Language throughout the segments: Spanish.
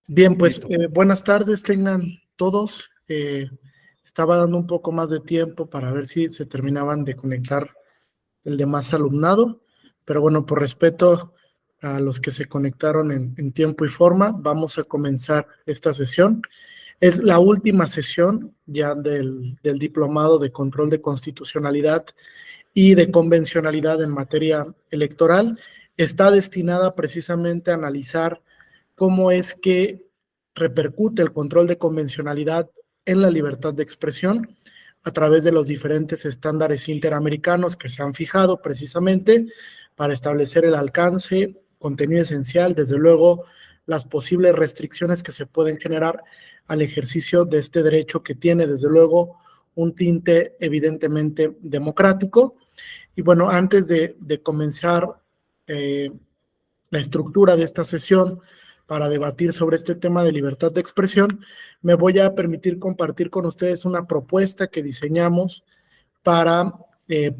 Bien, pues Listo. buenas tardes tengan todos. Estaba dando un poco más de tiempo para ver si se terminaban de conectar el demás alumnado, pero bueno, por respeto a los que se conectaron en tiempo y forma, vamos a comenzar esta sesión. Es la última sesión ya del diplomado de control de constitucionalidad y de convencionalidad en materia electoral. Está destinada precisamente a analizar cómo es que repercute el control de convencionalidad en la libertad de expresión a través de los diferentes estándares interamericanos que se han fijado precisamente para establecer el alcance, contenido esencial, desde luego las posibles restricciones que se pueden generar al ejercicio de este derecho que tiene desde luego un tinte evidentemente democrático. Y bueno, antes de comenzar la estructura de esta sesión para debatir sobre este tema de libertad de expresión, me voy a permitir compartir con ustedes una propuesta que diseñamos para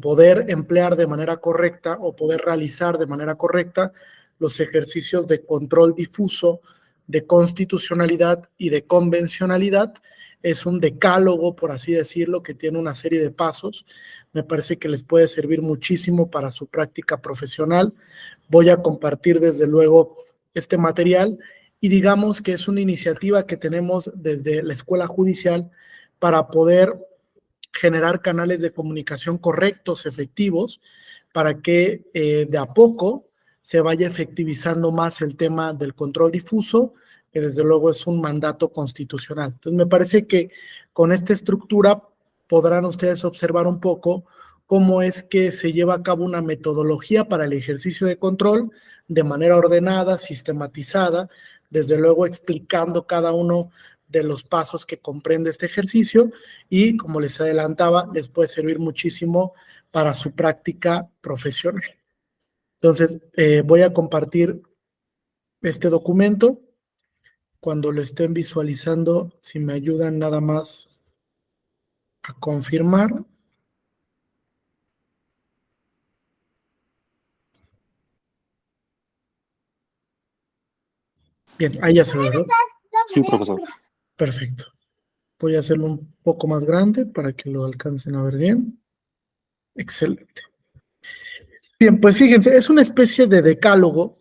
poder emplear de manera correcta o poder realizar de manera correcta los ejercicios de control difuso, de constitucionalidad y de convencionalidad. Es un decálogo, por así decirlo, que tiene una serie de pasos. Me parece que les puede servir muchísimo para su práctica profesional. Voy a compartir desde luego este material y digamos que es una iniciativa que tenemos desde la Escuela Judicial para poder generar canales de comunicación correctos, efectivos, para que de a poco se vaya efectivizando más el tema del control difuso, que desde luego es un mandato constitucional. Entonces me parece que con esta estructura podrán ustedes observar un poco cómo es que se lleva a cabo una metodología para el ejercicio de control de manera ordenada, sistematizada, desde luego explicando cada uno de los pasos que comprende este ejercicio y, como les adelantaba, les puede servir muchísimo para su práctica profesional. Entonces, voy a compartir este documento. Cuando lo estén visualizando, si me ayudan nada más a confirmar. Bien, ahí ya se ve, ¿verdad? Sí, profesor. Perfecto. Voy a hacerlo un poco más grande para que lo alcancen a ver bien. Excelente. Bien, pues fíjense, es una especie de decálogo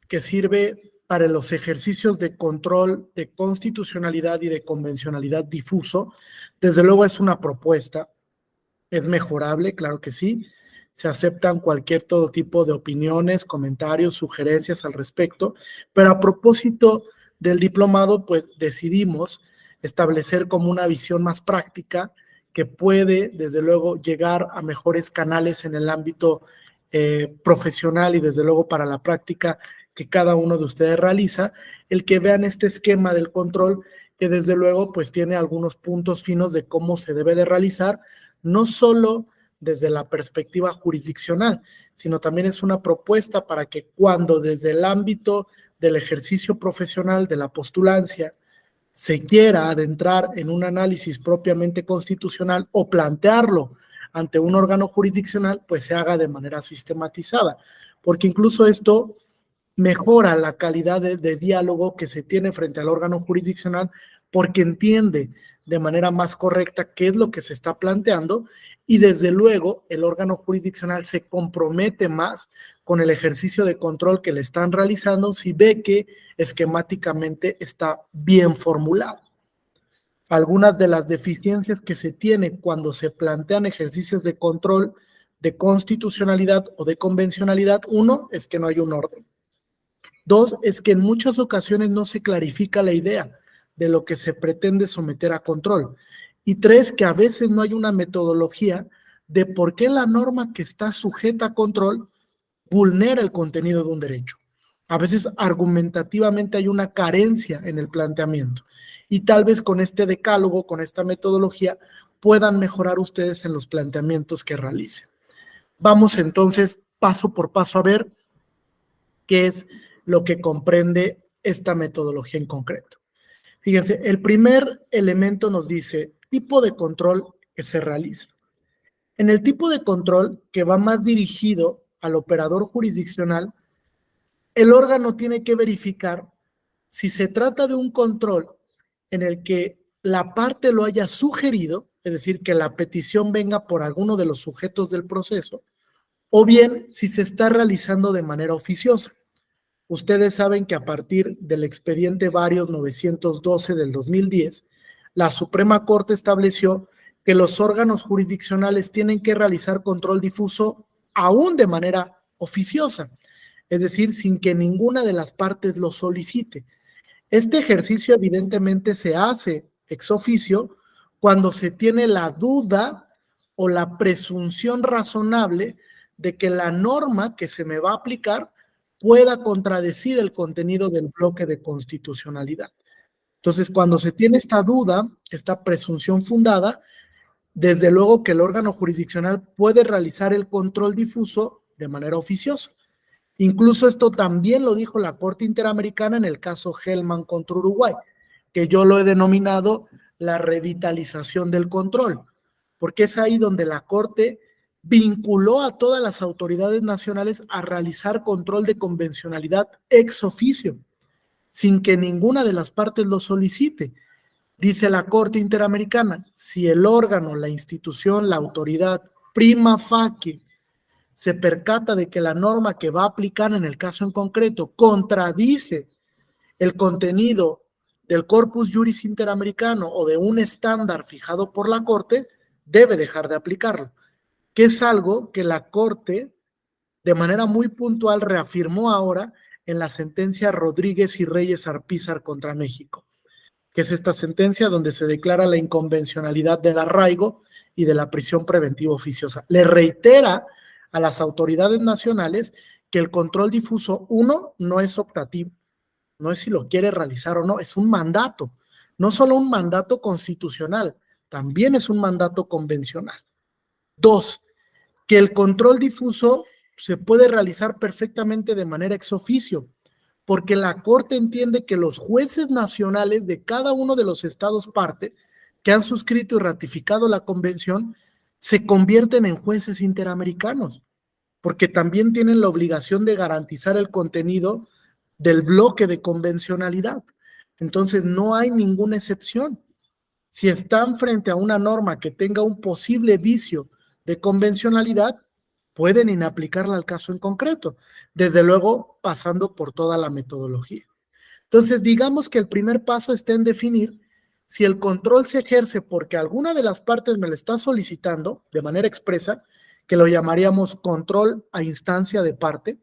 que sirve para los ejercicios de control de constitucionalidad y de convencionalidad difuso. Desde luego es una propuesta, es mejorable, claro que sí. Se aceptan cualquier todo tipo de opiniones, comentarios, sugerencias al respecto, pero a propósito del diplomado, pues decidimos establecer como una visión más práctica que puede, desde luego, llegar a mejores canales en el ámbito profesional y desde luego para la práctica que cada uno de ustedes realiza, el que vean este esquema del control que desde luego pues tiene algunos puntos finos de cómo se debe de realizar, no solo desde la perspectiva jurisdiccional, sino también es una propuesta para que cuando desde el ámbito del ejercicio profesional de la postulancia se quiera adentrar en un análisis propiamente constitucional o plantearlo ante un órgano jurisdiccional, pues se haga de manera sistematizada, porque incluso esto mejora la calidad de diálogo que se tiene frente al órgano jurisdiccional porque entiende de manera más correcta qué es lo que se está planteando y desde luego el órgano jurisdiccional se compromete más con el ejercicio de control que le están realizando si ve que esquemáticamente está bien formulado. Algunas de las deficiencias que se tienen cuando se plantean ejercicios de control de constitucionalidad o de convencionalidad, uno es que no hay un orden. Dos, es que en muchas ocasiones no se clarifica la idea de lo que se pretende someter a control. Y tres, que a veces no hay una metodología de por qué la norma que está sujeta a control vulnera el contenido de un derecho. A veces argumentativamente hay una carencia en el planteamiento. Y tal vez con este decálogo, con esta metodología, puedan mejorar ustedes en los planteamientos que realicen. Vamos entonces paso por paso a ver qué es lo que comprende esta metodología en concreto. Fíjense, el primer elemento nos dice tipo de control que se realiza. En el tipo de control que va más dirigido al operador jurisdiccional, el órgano tiene que verificar Si se trata de un control en el que la parte lo haya sugerido, es decir, que la petición venga por alguno de los sujetos del proceso, o bien si se está realizando de manera oficiosa. Ustedes saben que a partir del expediente Varios 912 del 2010, la Suprema Corte estableció que los órganos jurisdiccionales tienen que realizar control difuso aún de manera oficiosa, es decir, sin que ninguna de las partes lo solicite. Este ejercicio evidentemente se hace ex oficio cuando se tiene la duda o la presunción razonable de que la norma que se me va a aplicar pueda contradecir el contenido del bloque de constitucionalidad. Entonces, cuando se tiene esta duda, esta presunción fundada, desde luego que el órgano jurisdiccional puede realizar el control difuso de manera oficiosa. Incluso esto también lo dijo la Corte Interamericana en el caso Hellman contra Uruguay, que yo lo he denominado la revitalización del control, porque es ahí donde la Corte vinculó a todas las autoridades nacionales a realizar control de convencionalidad ex oficio, sin que ninguna de las partes lo solicite. Dice la Corte Interamericana, si el órgano, la institución, la autoridad prima facie se percata de que la norma que va a aplicar en el caso en concreto contradice el contenido del corpus juris interamericano o de un estándar fijado por la Corte, debe dejar de aplicarlo, que es algo que la Corte de manera muy puntual reafirmó ahora en la sentencia Rodríguez y Reyes Arpizar contra México, que es esta sentencia donde se declara la inconvencionalidad del arraigo y de la prisión preventiva oficiosa. Le reitera a las autoridades nacionales que el control difuso, uno, no es optativo, no es si lo quiere realizar o no, es un mandato, no solo un mandato constitucional, también es un mandato convencional. Dos, que el control difuso se puede realizar perfectamente de manera ex oficio, porque la Corte entiende que los jueces nacionales de cada uno de los estados parte que han suscrito y ratificado la convención se convierten en jueces interamericanos, porque también tienen la obligación de garantizar el contenido del bloque de convencionalidad. Entonces no hay ninguna excepción. Si están frente a una norma que tenga un posible vicio de convencionalidad, pueden inaplicarla al caso en concreto, desde luego pasando por toda la metodología. Entonces, digamos que el primer paso está en definir si el control se ejerce porque alguna de las partes me lo está solicitando de manera expresa, que lo llamaríamos control a instancia de parte,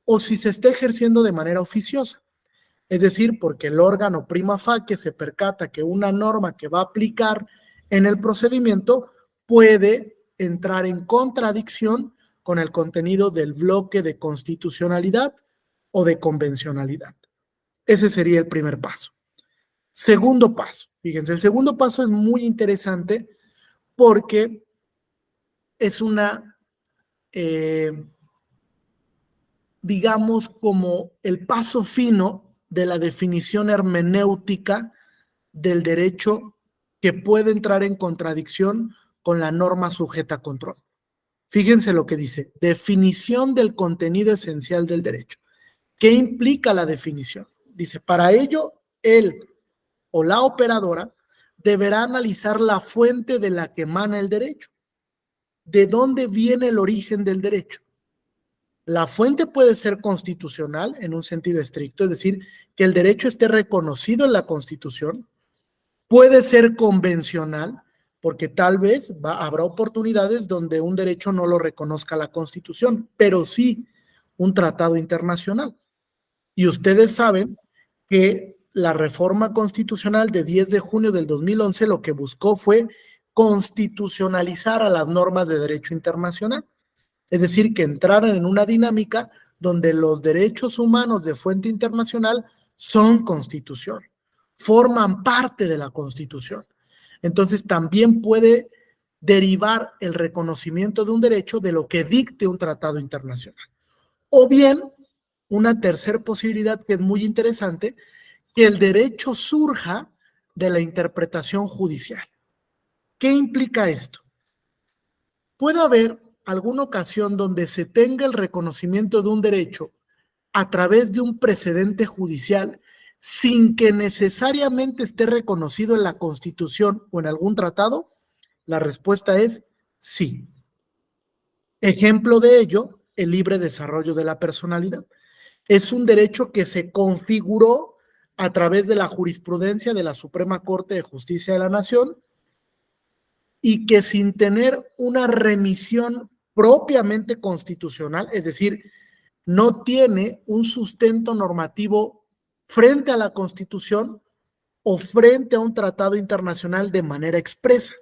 o si se está ejerciendo de manera oficiosa. Es decir, porque el órgano prima facie se percata que una norma que va a aplicar en el procedimiento puede entrar en contradicción con el contenido del bloque de constitucionalidad o de convencionalidad. Ese sería el primer paso. Segundo paso. Fíjense, el segundo paso es muy interesante porque es una, digamos, como el paso fino de la definición hermenéutica del derecho que puede entrar en contradicción con la norma sujeta a control. Fíjense lo que dice, definición del contenido esencial del derecho. ¿Qué implica la definición? Dice, para ello, él o la operadora deberá analizar la fuente de la que emana el derecho. ¿De dónde viene el origen del derecho? La fuente puede ser constitucional en un sentido estricto, es decir, que el derecho esté reconocido en la Constitución. Puede ser convencional, porque tal vez habrá oportunidades donde un derecho no lo reconozca la Constitución, pero sí un tratado internacional. Y ustedes saben que la reforma constitucional de 10 de junio del 2011 lo que buscó fue constitucionalizar a las normas de derecho internacional. Es decir, que entraran en una dinámica donde los derechos humanos de fuente internacional son constitución, forman parte de la Constitución. Entonces también puede derivar el reconocimiento de un derecho de lo que dicte un tratado internacional. O bien, una tercera posibilidad que es muy interesante, que el derecho surja de la interpretación judicial. ¿Qué implica esto? Puede haber alguna ocasión donde se tenga el reconocimiento de un derecho a través de un precedente judicial sin que necesariamente esté reconocido en la Constitución o en algún tratado? La respuesta es sí. Ejemplo de ello, el libre desarrollo de la personalidad. Es un derecho que se configuró a través de la jurisprudencia de la Suprema Corte de Justicia de la Nación y que sin tener una remisión propiamente constitucional, es decir, no tiene un sustento normativo frente a la Constitución o frente a un tratado internacional de manera expresa.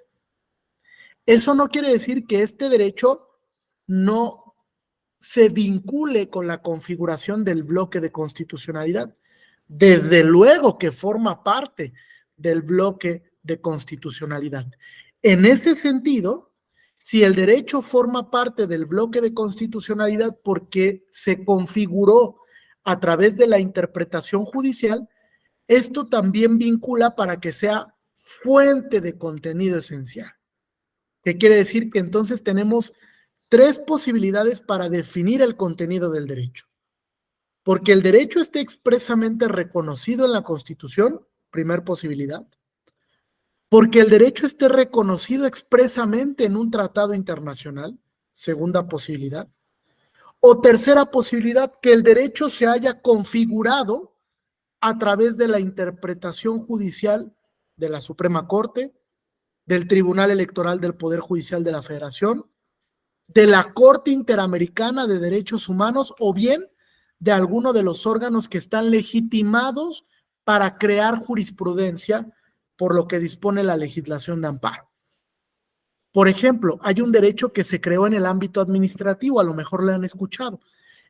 Eso no quiere decir que este derecho no se vincule con la configuración del bloque de constitucionalidad. Desde luego que forma parte del bloque de constitucionalidad. En ese sentido, si el derecho forma parte del bloque de constitucionalidad porque se configuró a través de la interpretación judicial, esto también vincula para que sea fuente de contenido esencial. ¿Qué quiere decir? Que entonces tenemos tres posibilidades para definir el contenido del derecho. Porque el derecho esté expresamente reconocido en la Constitución, primer posibilidad. Porque el derecho esté reconocido expresamente en un tratado internacional, segunda posibilidad. O tercera posibilidad, que el derecho se haya configurado a través de la interpretación judicial de la Suprema Corte, del Tribunal Electoral del Poder Judicial de la Federación, de la Corte Interamericana de Derechos Humanos o bien de alguno de los órganos que están legitimados para crear jurisprudencia por lo que dispone la legislación de amparo. Por ejemplo, hay un derecho que se creó en el ámbito administrativo, a lo mejor le han escuchado,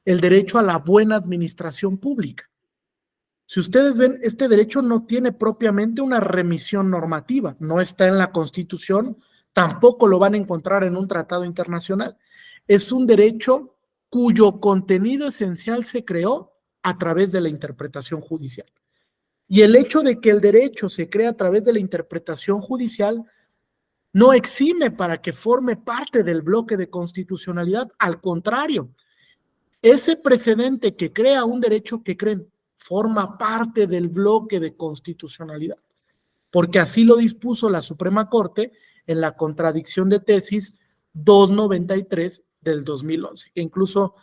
el derecho a la buena administración pública. Si ustedes ven, este derecho no tiene propiamente una remisión normativa, no está en la Constitución, tampoco lo van a encontrar en un tratado internacional. Es un derecho cuyo contenido esencial se creó a través de la interpretación judicial. Y el hecho de que el derecho se crea a través de la interpretación judicial no exime para que forme parte del bloque de constitucionalidad. Al contrario, ese precedente que crea un derecho que creen forma parte del bloque de constitucionalidad, porque así lo dispuso la Suprema Corte en la contradicción de tesis 293 del 2011, que incluso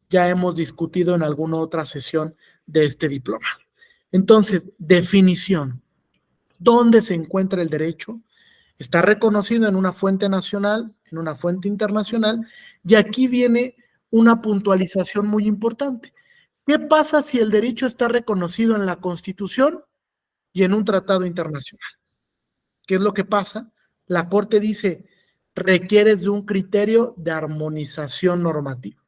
ya hemos discutido en alguna otra sesión de este diplomado. Entonces, definición. ¿Dónde se encuentra el derecho? Está reconocido en una fuente nacional, en una fuente internacional, y aquí viene una puntualización muy importante. ¿Qué pasa si el derecho está reconocido en la Constitución y en un tratado internacional? ¿Qué es lo que pasa? La Corte dice, requieres de un criterio de armonización normativa.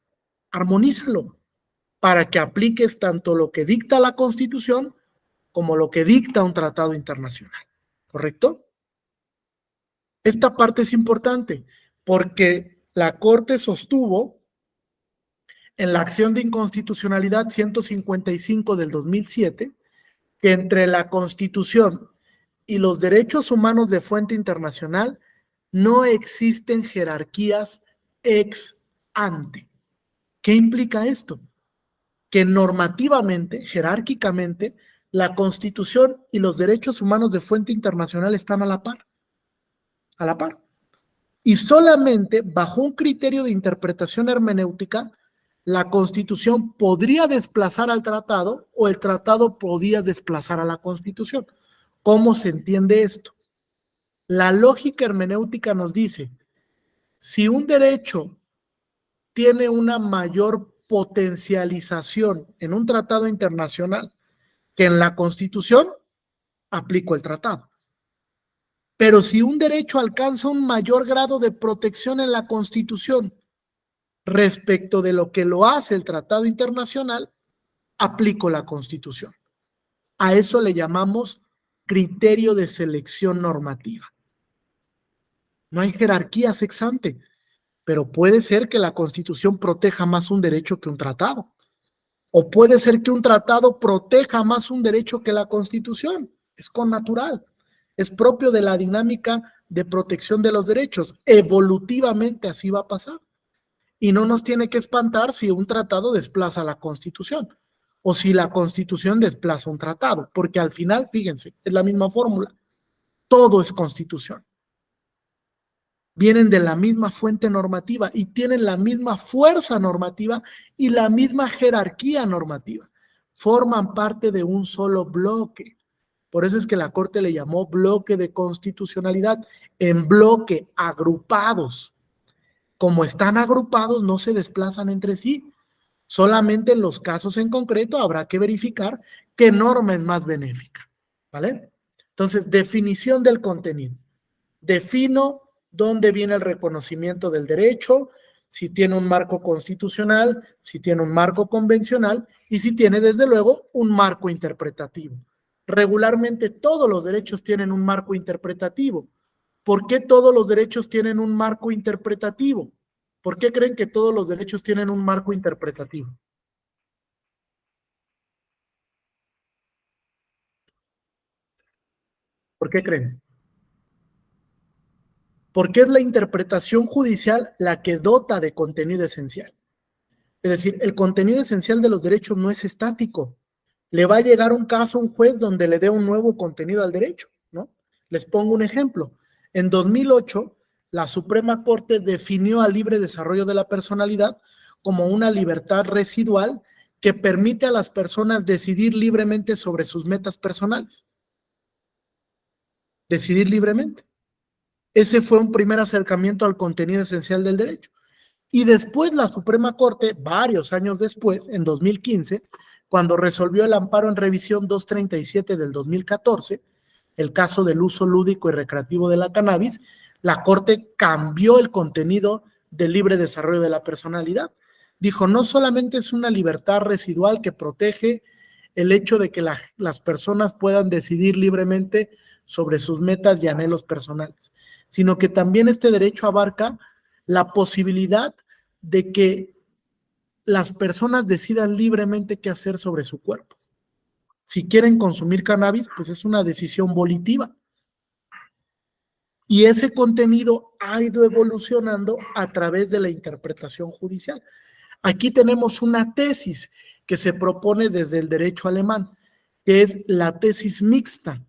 Armonízalo para que apliques tanto lo que dicta la Constitución como lo que dicta un tratado internacional. ¿Correcto? Esta parte es importante porque la Corte sostuvo en la acción de inconstitucionalidad 155 del 2007 que entre la Constitución y los derechos humanos de fuente internacional no existen jerarquías ex ante. ¿Qué implica esto? Que normativamente, jerárquicamente, la Constitución y los derechos humanos de fuente internacional están a la par. A la par. Y solamente bajo un criterio de interpretación hermenéutica, la Constitución podría desplazar al tratado o el tratado podía desplazar a la Constitución. ¿Cómo se entiende esto? La lógica hermenéutica nos dice, si un derecho tiene una mayor potencialización en un tratado internacional que en la Constitución, aplico el tratado. Pero si un derecho alcanza un mayor grado de protección en la Constitución respecto de lo que lo hace el tratado internacional, aplico la Constitución. A eso le llamamos criterio de selección normativa. No hay jerarquías ex ante, pero puede ser que la Constitución proteja más un derecho que un tratado. O puede ser que un tratado proteja más un derecho que la Constitución. Es connatural. Es propio de la dinámica de protección de los derechos. Evolutivamente así va a pasar. Y no nos tiene que espantar si un tratado desplaza la Constitución. o si la Constitución desplaza un tratado, porque al final, fíjense, es la misma fórmula. Todo es Constitución. Vienen de la misma fuente normativa y tienen la misma fuerza normativa y la misma jerarquía normativa. Forman parte de un solo bloque. Por eso es que la Corte le llamó bloque de constitucionalidad, en bloque, agrupados. Como están agrupados, no se desplazan entre sí. Solamente en los casos en concreto habrá que verificar qué norma es más benéfica. ¿Vale? Entonces, definición del contenido. Defino dónde viene el reconocimiento del derecho, si tiene un marco constitucional, si tiene un marco convencional y si tiene, desde luego, un marco interpretativo. Regularmente todos los derechos tienen un marco interpretativo. ¿Por qué todos los derechos tienen un marco interpretativo? ¿Por qué creen que todos los derechos tienen un marco interpretativo? ¿Por qué creen? Porque es la interpretación judicial la que dota de contenido esencial. Es decir, el contenido esencial de los derechos no es estático. Le va a llegar un caso a un juez donde le dé un nuevo contenido al derecho, ¿no? Les pongo un ejemplo. En 2008, la Suprema Corte definió al libre desarrollo de la personalidad como una libertad residual que permite a las personas decidir libremente sobre sus metas personales. Decidir libremente. Ese fue un primer acercamiento al contenido esencial del derecho. Y después la Suprema Corte, varios años después, en 2015, cuando resolvió el amparo en revisión 237 del 2014, el caso del uso lúdico y recreativo de la cannabis, la Corte cambió el contenido del libre desarrollo de la personalidad. Dijo, no solamente es una libertad residual que protege el hecho de que las personas puedan decidir libremente sobre sus metas y anhelos personales, sino que también este derecho abarca la posibilidad de que las personas decidan libremente qué hacer sobre su cuerpo. Si quieren consumir cannabis, pues es una decisión volitiva. Y ese contenido ha ido evolucionando a través de la interpretación judicial. Aquí tenemos una tesis que se propone desde el derecho alemán, que es la tesis mixta.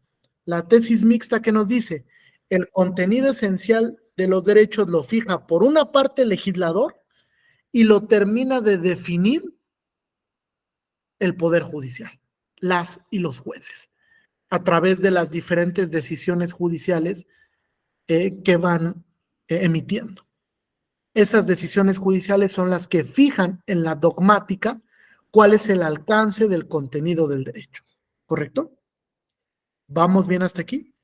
La tesis mixta que nos dice, el contenido esencial de los derechos lo fija por una parte el legislador y lo termina de definir el Poder Judicial, las y los jueces, a través de las diferentes decisiones judiciales que van emitiendo. Esas decisiones judiciales son las que fijan en la dogmática cuál es el alcance del contenido del derecho. ¿Correcto? ¿Vamos bien hasta aquí?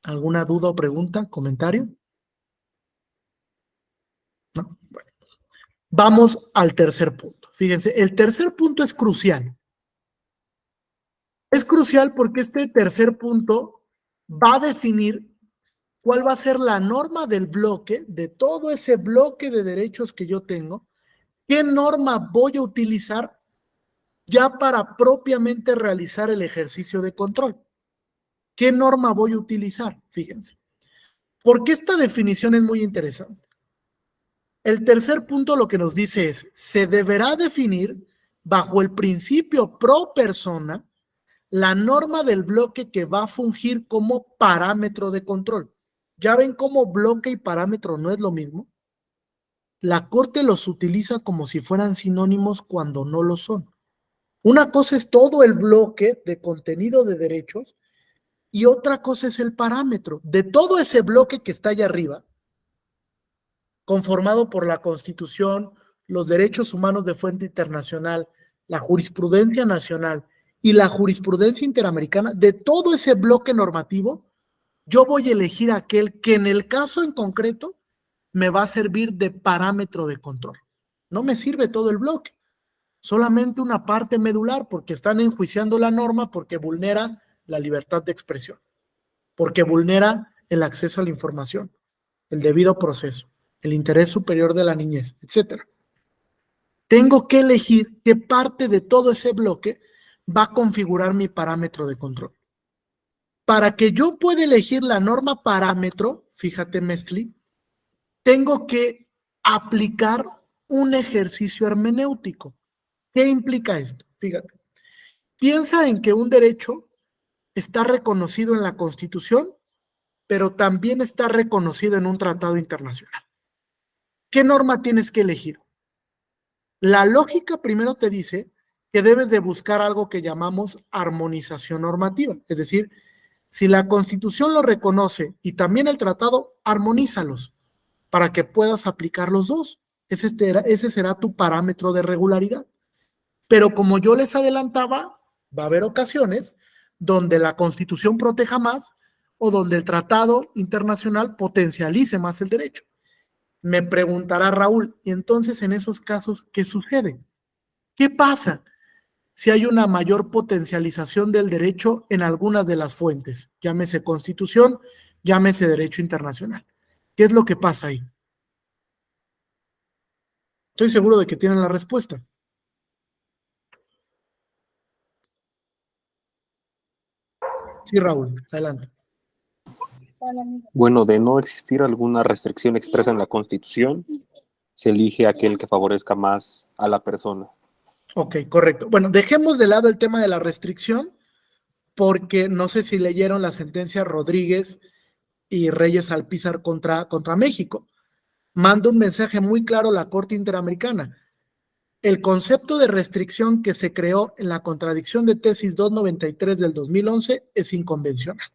¿Alguna duda o pregunta, comentario? ¿No? Bueno. Vamos al tercer punto. Fíjense, el tercer punto es crucial. Es crucial porque este tercer punto va a definir cuál va a ser la norma del bloque, de todo ese bloque de derechos que yo tengo, qué norma voy a utilizar ya para propiamente realizar el ejercicio de control. ¿Qué norma voy a utilizar? Fíjense. Porque esta definición es muy interesante. El tercer punto lo que nos dice es, se deberá definir bajo el principio pro persona la norma del bloque que va a fungir como parámetro de control. ¿Ya ven cómo bloque y parámetro no es lo mismo? La Corte los utiliza como si fueran sinónimos cuando no lo son. Una cosa es todo el bloque de contenido de derechos y otra cosa es el parámetro de todo ese bloque que está allá arriba, conformado por la Constitución, los derechos humanos de fuente internacional, la jurisprudencia nacional y la jurisprudencia interamericana. De todo ese bloque normativo, yo voy a elegir aquel que en el caso en concreto me va a servir de parámetro de control. No me sirve todo el bloque, solamente una parte medular, porque están enjuiciando la norma porque vulnera la libertad de expresión, porque vulnera el acceso a la información, el debido proceso, el interés superior de la niñez, etcétera. Tengo que elegir qué parte de todo ese bloque va a configurar mi parámetro de control. Para que yo pueda elegir la norma parámetro, fíjate, Mesli, tengo que aplicar un ejercicio hermenéutico. ¿Qué implica esto? Fíjate, piensa en que un derecho está reconocido en la Constitución, pero también está reconocido en un tratado internacional. ¿Qué norma tienes que elegir? La lógica primero te dice que debes de buscar algo que llamamos armonización normativa, es decir, si la Constitución lo reconoce y también el tratado, armonízalos para que puedas aplicar los dos. Ese será tu parámetro de regularidad. Pero como yo les adelantaba, va a haber ocasiones donde la Constitución proteja más o donde el tratado internacional potencialice más el derecho. Me preguntará Raúl, y entonces en esos casos, ¿qué sucede? ¿Qué pasa si hay una mayor potencialización del derecho en algunas de las fuentes? Llámese Constitución, llámese derecho internacional. ¿Qué es lo que pasa ahí? Estoy seguro de que tienen la respuesta. Sí, Raúl, adelante. Bueno, de no existir alguna restricción expresa en la Constitución, se elige aquel que favorezca más a la persona. Ok, correcto. Bueno, dejemos de lado el tema de la restricción, porque no sé si leyeron la sentencia Rodríguez y Reyes Alpizar contra México. Manda un mensaje muy claro a la Corte Interamericana. El concepto de restricción que se creó en la contradicción de tesis 293 del 2011 es inconvencional.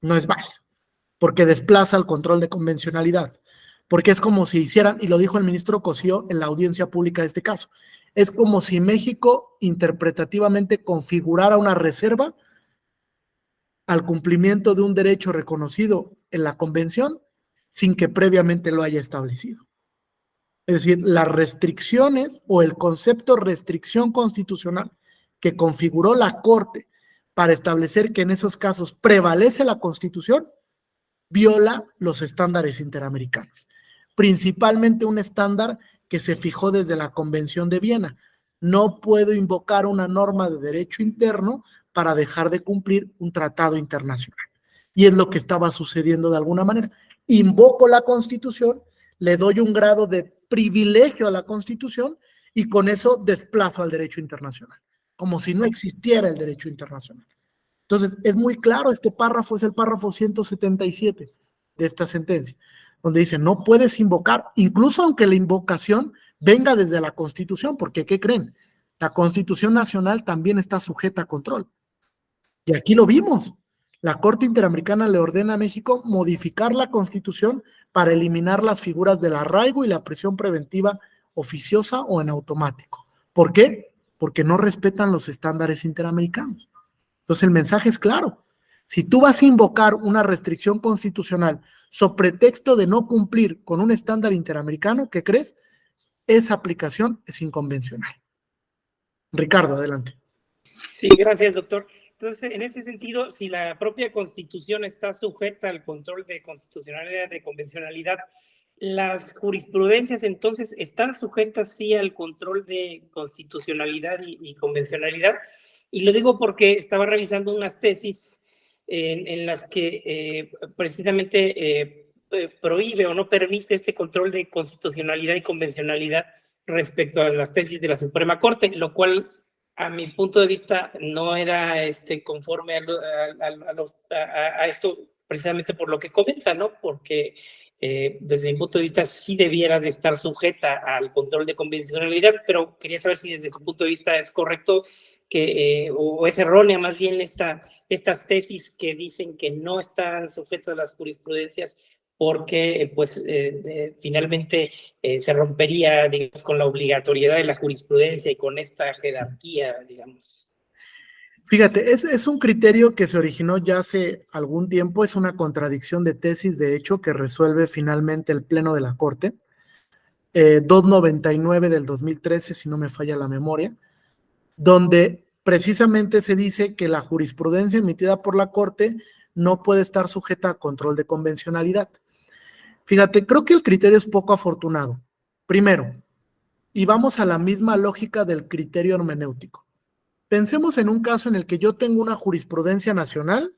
No es válido, porque desplaza el control de convencionalidad, porque es como si hicieran, y lo dijo el ministro Cosío en la audiencia pública de este caso, es como si México interpretativamente configurara una reserva al cumplimiento de un derecho reconocido en la convención sin que previamente lo haya establecido. Es decir, las restricciones o el concepto restricción constitucional que configuró la Corte para establecer que en esos casos prevalece la Constitución, viola los estándares interamericanos, principalmente un estándar que se fijó desde la Convención de Viena. No puedo invocar una norma de derecho interno para dejar de cumplir un tratado internacional. Y es lo que estaba sucediendo de alguna manera. Invoco la Constitución, le doy un grado de privilegio a la Constitución y con eso desplazo al derecho internacional, como si no existiera el derecho internacional. Entonces, es muy claro, este párrafo es el párrafo 177 de esta sentencia, donde dice, no puedes invocar, incluso aunque la invocación venga desde la Constitución, porque ¿qué creen? La Constitución Nacional también está sujeta a control. Y aquí lo vimos. La Corte Interamericana le ordena a México modificar la Constitución para eliminar las figuras del arraigo y la prisión preventiva oficiosa o en automático. ¿Por qué? Porque no respetan los estándares interamericanos. Entonces el mensaje es claro. Si tú vas a invocar una restricción constitucional sobre pretexto de no cumplir con un estándar interamericano, ¿qué crees? Esa aplicación es inconvencional. Ricardo, adelante. Sí, gracias, doctor. Entonces, en ese sentido, si la propia Constitución está sujeta al control de constitucionalidad, de convencionalidad, las jurisprudencias entonces están sujetas sí al control de constitucionalidad y convencionalidad. Y lo digo porque estaba revisando unas tesis en las que precisamente prohíbe o no permite este control de constitucionalidad y convencionalidad respecto a las tesis de la Suprema Corte, lo cual a mi punto de vista no era conforme a esto, precisamente por lo que comenta, ¿no? Porque desde mi punto de vista sí debiera de estar sujeta al control de convencionalidad, pero quería saber si desde su punto de vista es correcto que, o es errónea más bien estas tesis que dicen que no están sujetas a las jurisprudencias porque pues finalmente se rompería, digamos, con la obligatoriedad de la jurisprudencia y con esta jerarquía, digamos. Fíjate, es un criterio que se originó ya hace algún tiempo, es una contradicción de tesis, de hecho, que resuelve finalmente el Pleno de la Corte, 299 del 2013, si no me falla la memoria, donde precisamente se dice que la jurisprudencia emitida por la Corte no puede estar sujeta a control de convencionalidad. Fíjate, creo que el criterio es poco afortunado. Primero, y vamos a la misma lógica del criterio hermenéutico. Pensemos en un caso en el que yo tengo una jurisprudencia nacional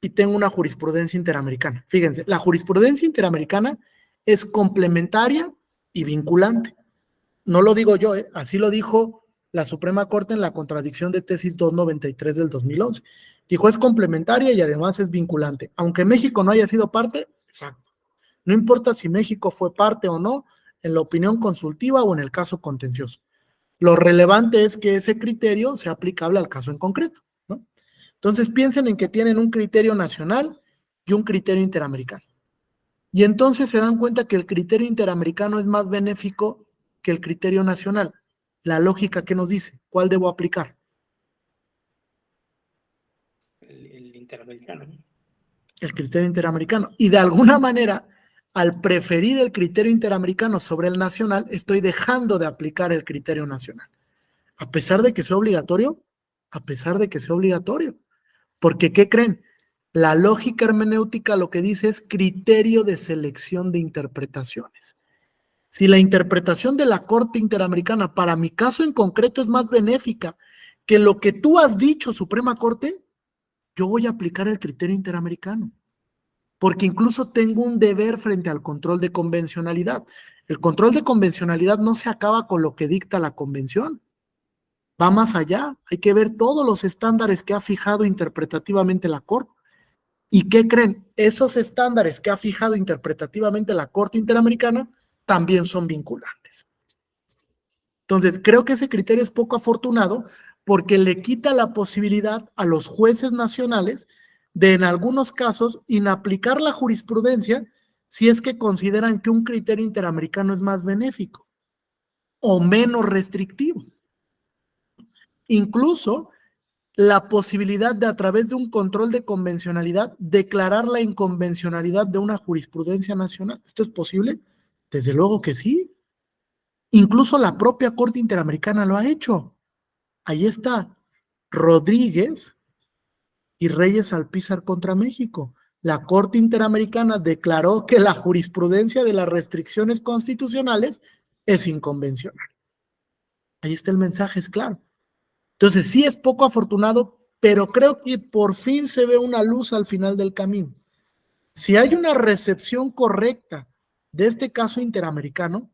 y tengo una jurisprudencia interamericana. Fíjense, la jurisprudencia interamericana es complementaria y vinculante. No lo digo yo, así lo dijo la Suprema Corte en la contradicción de tesis 293 del 2011. Dijo, es complementaria y además es vinculante. Aunque México no haya sido parte, exacto. No importa si México fue parte o no, en la opinión consultiva o en el caso contencioso. Lo relevante es que ese criterio sea aplicable al caso en concreto, ¿no? Entonces piensen en que tienen un criterio nacional y un criterio interamericano. Y entonces se dan cuenta que el criterio interamericano es más benéfico que el criterio nacional. La lógica que nos dice, ¿cuál debo aplicar? El interamericano. El criterio interamericano. Y de alguna manera, al preferir el criterio interamericano sobre el nacional, estoy dejando de aplicar el criterio nacional. A pesar de que sea obligatorio, a pesar de que sea obligatorio. Porque, ¿qué creen? La lógica hermenéutica lo que dice es criterio de selección de interpretaciones. Si la interpretación de la Corte Interamericana para mi caso en concreto es más benéfica que lo que tú has dicho, Suprema Corte, yo voy a aplicar el criterio interamericano. Porque incluso tengo un deber frente al control de convencionalidad. El control de convencionalidad no se acaba con lo que dicta la convención. Va más allá. Hay que ver todos los estándares que ha fijado interpretativamente la Corte. ¿Y qué creen? Esos estándares que ha fijado interpretativamente la Corte Interamericana también son vinculantes. Entonces, creo que ese criterio es poco afortunado porque le quita la posibilidad a los jueces nacionales de, en algunos casos, inaplicar la jurisprudencia si es que consideran que un criterio interamericano es más benéfico o menos restrictivo. Incluso la posibilidad de, a través de un control de convencionalidad, declarar la inconvencionalidad de una jurisprudencia nacional. ¿Esto es posible? Desde luego que sí. Incluso la propia Corte Interamericana lo ha hecho. Ahí está Rodríguez y Reyes Alpizar contra México. La Corte Interamericana declaró que la jurisprudencia de las restricciones constitucionales es inconvencional. Ahí está el mensaje, es claro. Entonces sí es poco afortunado, pero creo que por fin se ve una luz al final del camino. Si hay una recepción correcta de este caso interamericano,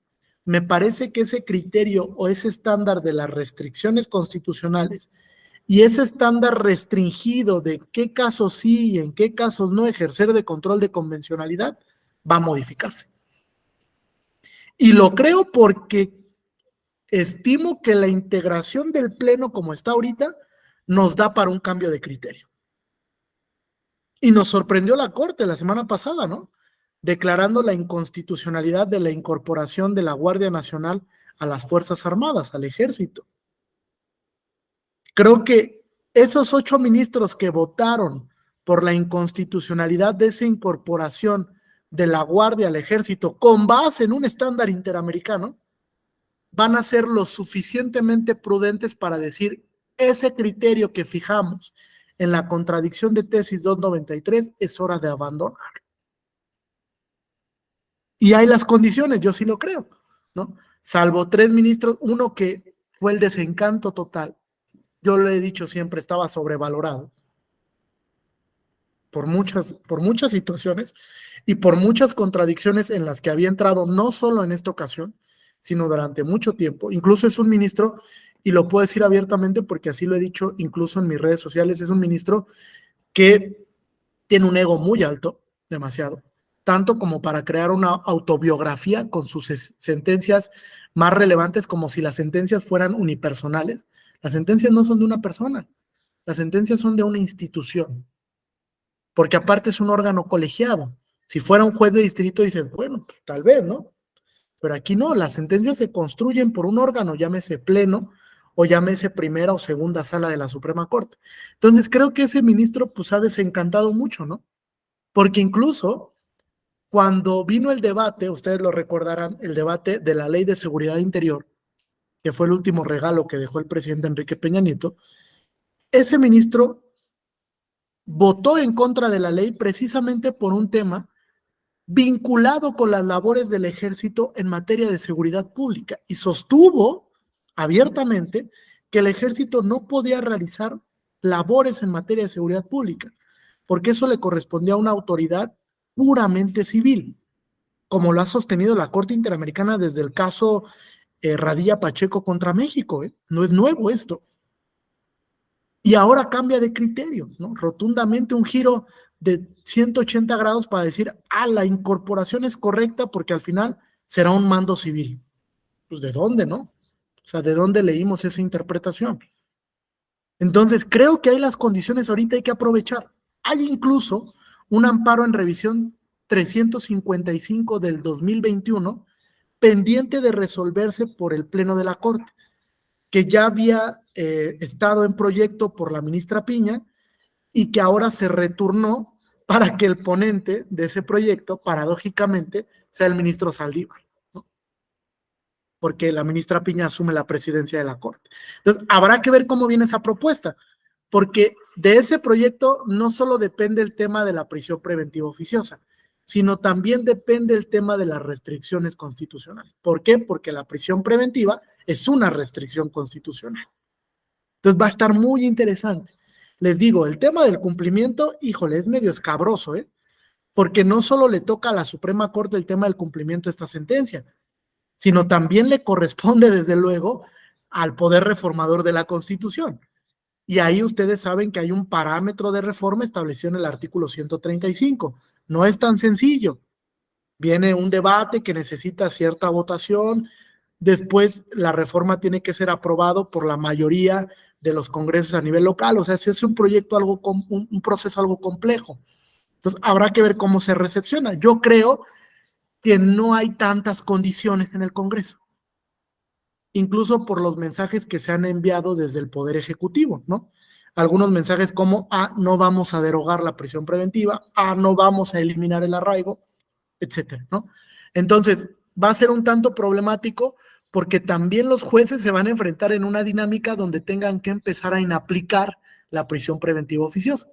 me parece que ese criterio o ese estándar de las restricciones constitucionales y ese estándar restringido de qué casos sí y en qué casos no ejercer de control de convencionalidad va a modificarse. Y lo creo porque estimo que la integración del Pleno como está ahorita nos da para un cambio de criterio. Y nos sorprendió la Corte la semana pasada, ¿no? Declarando la inconstitucionalidad de la incorporación de la Guardia Nacional a las Fuerzas Armadas, al Ejército. Creo que esos 8 ministros que votaron por la inconstitucionalidad de esa incorporación de la Guardia al Ejército con base en un estándar interamericano, van a ser lo suficientemente prudentes para decir ese criterio que fijamos en la contradicción de tesis 293 es hora de abandonar. Y hay las condiciones, yo sí lo creo, ¿no? Salvo 3 ministros, uno que fue el desencanto total. Yo lo he dicho siempre, estaba sobrevalorado por muchas situaciones y por muchas contradicciones en las que había entrado, no solo en esta ocasión, sino durante mucho tiempo. Incluso es un ministro, y lo puedo decir abiertamente porque así lo he dicho incluso en mis redes sociales, es un ministro que tiene un ego muy alto, demasiado, tanto como para crear una autobiografía con sus sentencias más relevantes, como si las sentencias fueran unipersonales. Las sentencias no son de una persona, las sentencias son de una institución, porque aparte es un órgano colegiado. Si fuera un juez de distrito, dices, bueno, pues tal vez, ¿no? Pero aquí no, las sentencias se construyen por un órgano, llámese pleno o llámese primera o segunda sala de la Suprema Corte. Entonces creo que ese ministro pues ha desencantado mucho, ¿no? Porque incluso cuando vino el debate, ustedes lo recordarán, el debate de la Ley de Seguridad Interior, que fue el último regalo que dejó el presidente Enrique Peña Nieto, ese ministro votó en contra de la ley precisamente por un tema vinculado con las labores del ejército en materia de seguridad pública y sostuvo abiertamente que el ejército no podía realizar labores en materia de seguridad pública, porque eso le correspondía a una autoridad puramente civil, como lo ha sostenido la Corte Interamericana desde el caso Radilla Pacheco contra México, no es nuevo esto. Y ahora cambia de criterio, ¿no? Rotundamente un giro de 180 grados para decir, la incorporación es correcta porque al final será un mando civil. Pues ¿de dónde, no? O sea, ¿de dónde leímos esa interpretación? Entonces, creo que hay las condiciones ahorita, hay que aprovechar. Hay incluso un amparo en revisión 355 del 2021 pendiente de resolverse por el Pleno de la Corte, que ya había estado en proyecto por la ministra Piña y que ahora se returnó para que el ponente de ese proyecto, paradójicamente, sea el ministro Saldívar, ¿no? Porque la ministra Piña asume la presidencia de la Corte. Entonces, habrá que ver cómo viene esa propuesta, porque de ese proyecto no solo depende el tema de la prisión preventiva oficiosa, sino también depende el tema de las restricciones constitucionales. ¿Por qué? Porque la prisión preventiva es una restricción constitucional. Entonces va a estar muy interesante. Les digo, el tema del cumplimiento, híjole, es medio escabroso, porque no solo le toca a la Suprema Corte el tema del cumplimiento de esta sentencia, sino también le corresponde, desde luego, al poder reformador de la Constitución. Y ahí ustedes saben que hay un parámetro de reforma establecido en el artículo 135. No es tan sencillo. Viene un debate que necesita cierta votación. Después la reforma tiene que ser aprobado por la mayoría de los congresos a nivel local. O sea, es un proyecto un proceso algo complejo. Entonces, habrá que ver cómo se recepciona. Yo creo que no hay tantas condiciones en el Congreso, incluso por los mensajes que se han enviado desde el Poder Ejecutivo, ¿no? Algunos mensajes como, no vamos a derogar la prisión preventiva, no vamos a eliminar el arraigo, etcétera, ¿no? Entonces, va a ser un tanto problemático porque también los jueces se van a enfrentar en una dinámica donde tengan que empezar a inaplicar la prisión preventiva oficiosa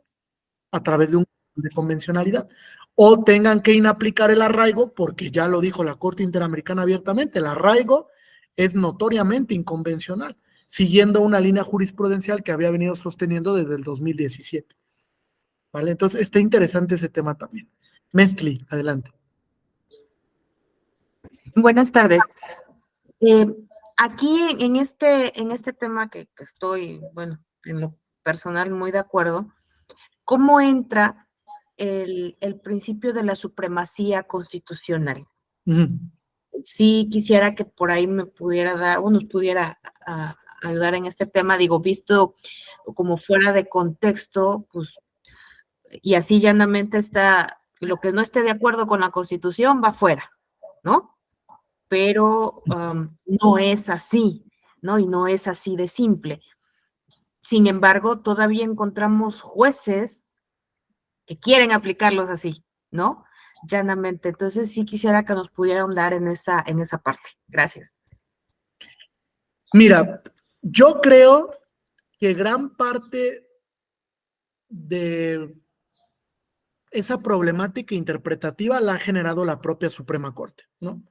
a través de un de convencionalidad, o tengan que inaplicar el arraigo, porque ya lo dijo la Corte Interamericana abiertamente, el arraigo es notoriamente inconvencional, siguiendo una línea jurisprudencial que había venido sosteniendo desde el 2017. ¿Vale? Entonces, está interesante ese tema también. Mestli, adelante. Buenas tardes. Aquí en este tema que estoy, bueno, en lo personal muy de acuerdo, ¿cómo entra el principio de la supremacía constitucional? Sí quisiera que por ahí me pudiera dar, o nos pudiera ayudar en este tema, digo, visto como fuera de contexto, pues, y así llanamente está, lo que no esté de acuerdo con la Constitución va fuera, ¿no? Pero no es así, ¿no? Y no es así de simple. Sin embargo, todavía encontramos jueces que quieren aplicarlos así, ¿no? Llanamente. Entonces, sí quisiera que nos pudiera ahondar en esa parte. Gracias. Mira, yo creo que gran parte de esa problemática interpretativa la ha generado la propia Suprema Corte, ¿no?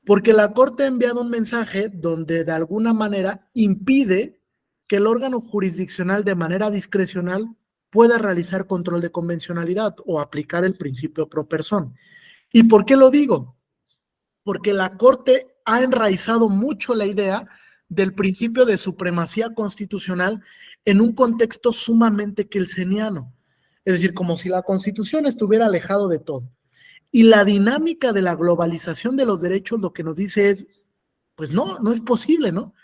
Porque la Corte ha enviado un mensaje donde de alguna manera impide que el órgano jurisdiccional de manera discrecional pueda realizar control de convencionalidad o aplicar el principio pro persona. ¿Y por qué lo digo? Porque la Corte ha enraizado mucho la idea del principio de supremacía constitucional en un contexto sumamente kelseniano. Es decir, como si la Constitución estuviera alejado de todo. Y la dinámica de la globalización de los derechos lo que nos dice es, pues no es posible, ¿no?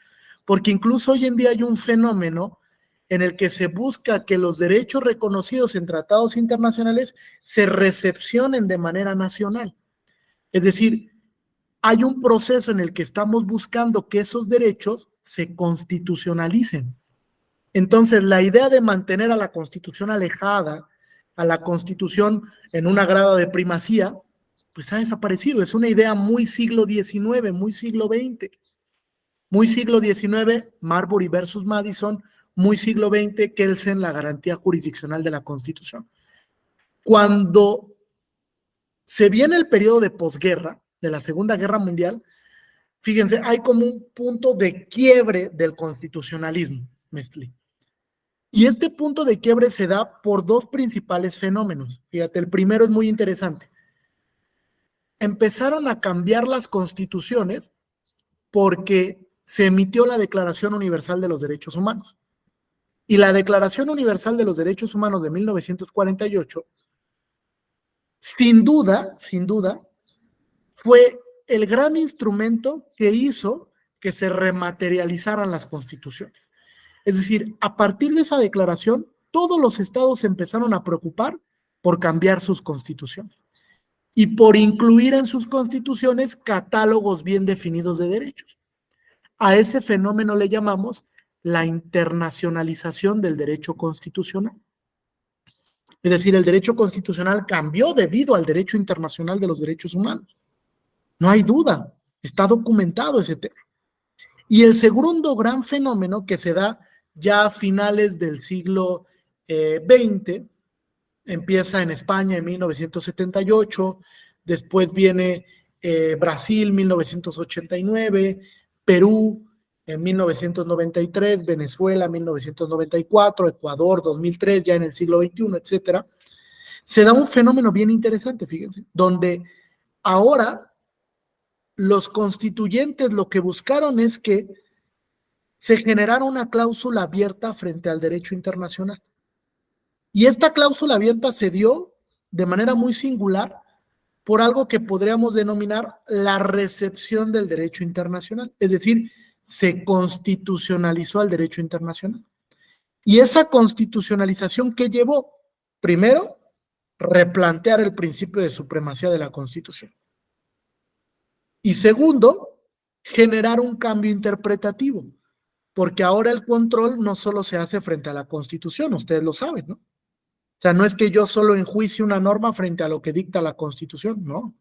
Porque incluso hoy en día hay un fenómeno en el que se busca que los derechos reconocidos en tratados internacionales se recepcionen de manera nacional. Es decir, hay un proceso en el que estamos buscando que esos derechos se constitucionalicen. Entonces, la idea de mantener a la Constitución alejada, a la Constitución en una grada de primacía, pues ha desaparecido. Es una idea muy siglo XIX, muy siglo XX. Muy siglo XIX, Marbury versus Madison, muy siglo XX, Kelsen, la garantía jurisdiccional de la Constitución. Cuando se viene el periodo de posguerra, de la Segunda Guerra Mundial, fíjense, hay como un punto de quiebre del constitucionalismo, Mestli. Y este punto de quiebre se da por dos principales fenómenos. Fíjate, el primero es muy interesante. Empezaron a cambiar las constituciones porque se emitió la Declaración Universal de los Derechos Humanos. Y la Declaración Universal de los Derechos Humanos de 1948, sin duda, fue el gran instrumento que hizo que se rematerializaran las constituciones. Es decir, a partir de esa declaración, todos los estados se empezaron a preocupar por cambiar sus constituciones y por incluir en sus constituciones catálogos bien definidos de derechos. A ese fenómeno le llamamos la internacionalización del derecho constitucional. Es decir, el derecho constitucional cambió debido al derecho internacional de los derechos humanos. No hay duda, está documentado ese tema. Y el segundo gran fenómeno que se da ya a finales del siglo XX, empieza en España en 1978, después viene Brasil 1989, Perú en 1993, Venezuela 1994, Ecuador 2003, ya en el siglo XXI, etcétera. Se da un fenómeno bien interesante, fíjense, donde ahora los constituyentes lo que buscaron es que se generara una cláusula abierta frente al derecho internacional. Y esta cláusula abierta se dio de manera muy singular por algo que podríamos denominar la recepción del derecho internacional. Es decir, se constitucionalizó el derecho internacional. Y esa constitucionalización, ¿qué llevó? Primero, replantear el principio de supremacía de la Constitución. Y segundo, generar un cambio interpretativo, porque ahora el control no solo se hace frente a la Constitución, ustedes lo saben, ¿no? O sea, no es que yo solo enjuicie una norma frente a lo que dicta la Constitución, no.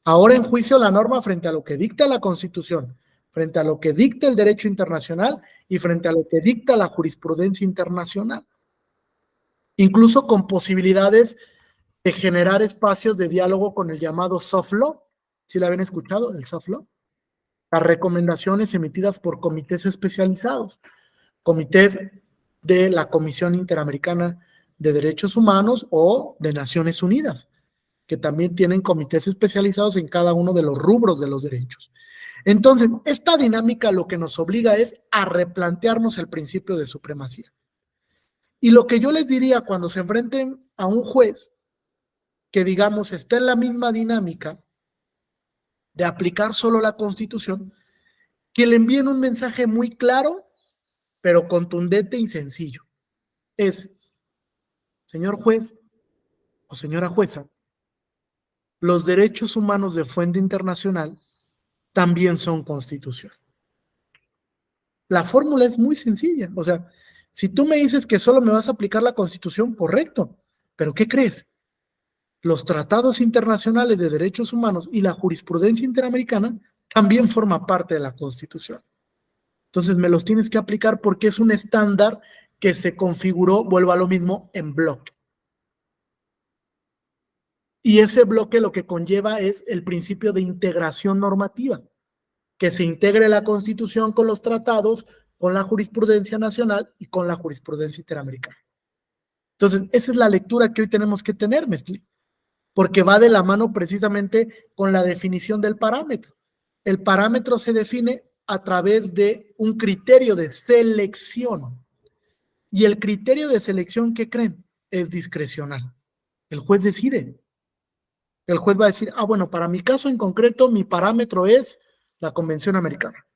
Ahora enjuicio la norma frente a lo que dicta la Constitución, frente a lo que dicta el derecho internacional y frente a lo que dicta la jurisprudencia internacional. Incluso con posibilidades de generar espacios de diálogo con el llamado soft law. ¿Sí la habían escuchado, el soft law? Las recomendaciones emitidas por comités especializados, comités de la Comisión Interamericana de Derechos Humanos o de Naciones Unidas, que también tienen comités especializados en cada uno de los rubros de los derechos. Entonces, esta dinámica lo que nos obliga es a replantearnos el principio de supremacía. Y lo que yo les diría cuando se enfrenten a un juez que, digamos, está en la misma dinámica de aplicar solo la Constitución, que le envíen un mensaje muy claro, pero contundente y sencillo. Es, señor juez o señora jueza, los derechos humanos de fuente internacional también son Constitución. La fórmula es muy sencilla. O sea, si tú me dices que solo me vas a aplicar la Constitución, correcto, pero ¿qué crees? Los tratados internacionales de derechos humanos y la jurisprudencia interamericana también forman parte de la Constitución. Entonces me los tienes que aplicar porque es un estándar que se configuró, vuelvo a lo mismo, en bloque. Y ese bloque lo que conlleva es el principio de integración normativa, que se integre la Constitución con los tratados, con la jurisprudencia nacional y con la jurisprudencia interamericana. Entonces, esa es la lectura que hoy tenemos que tener, Mestli, porque va de la mano precisamente con la definición del parámetro. El parámetro se define a través de un criterio de selección. Y el criterio de selección, ¿qué creen? Es discrecional. El juez decide. El juez va a decir, bueno, para mi caso en concreto, mi parámetro es la Convención Americana.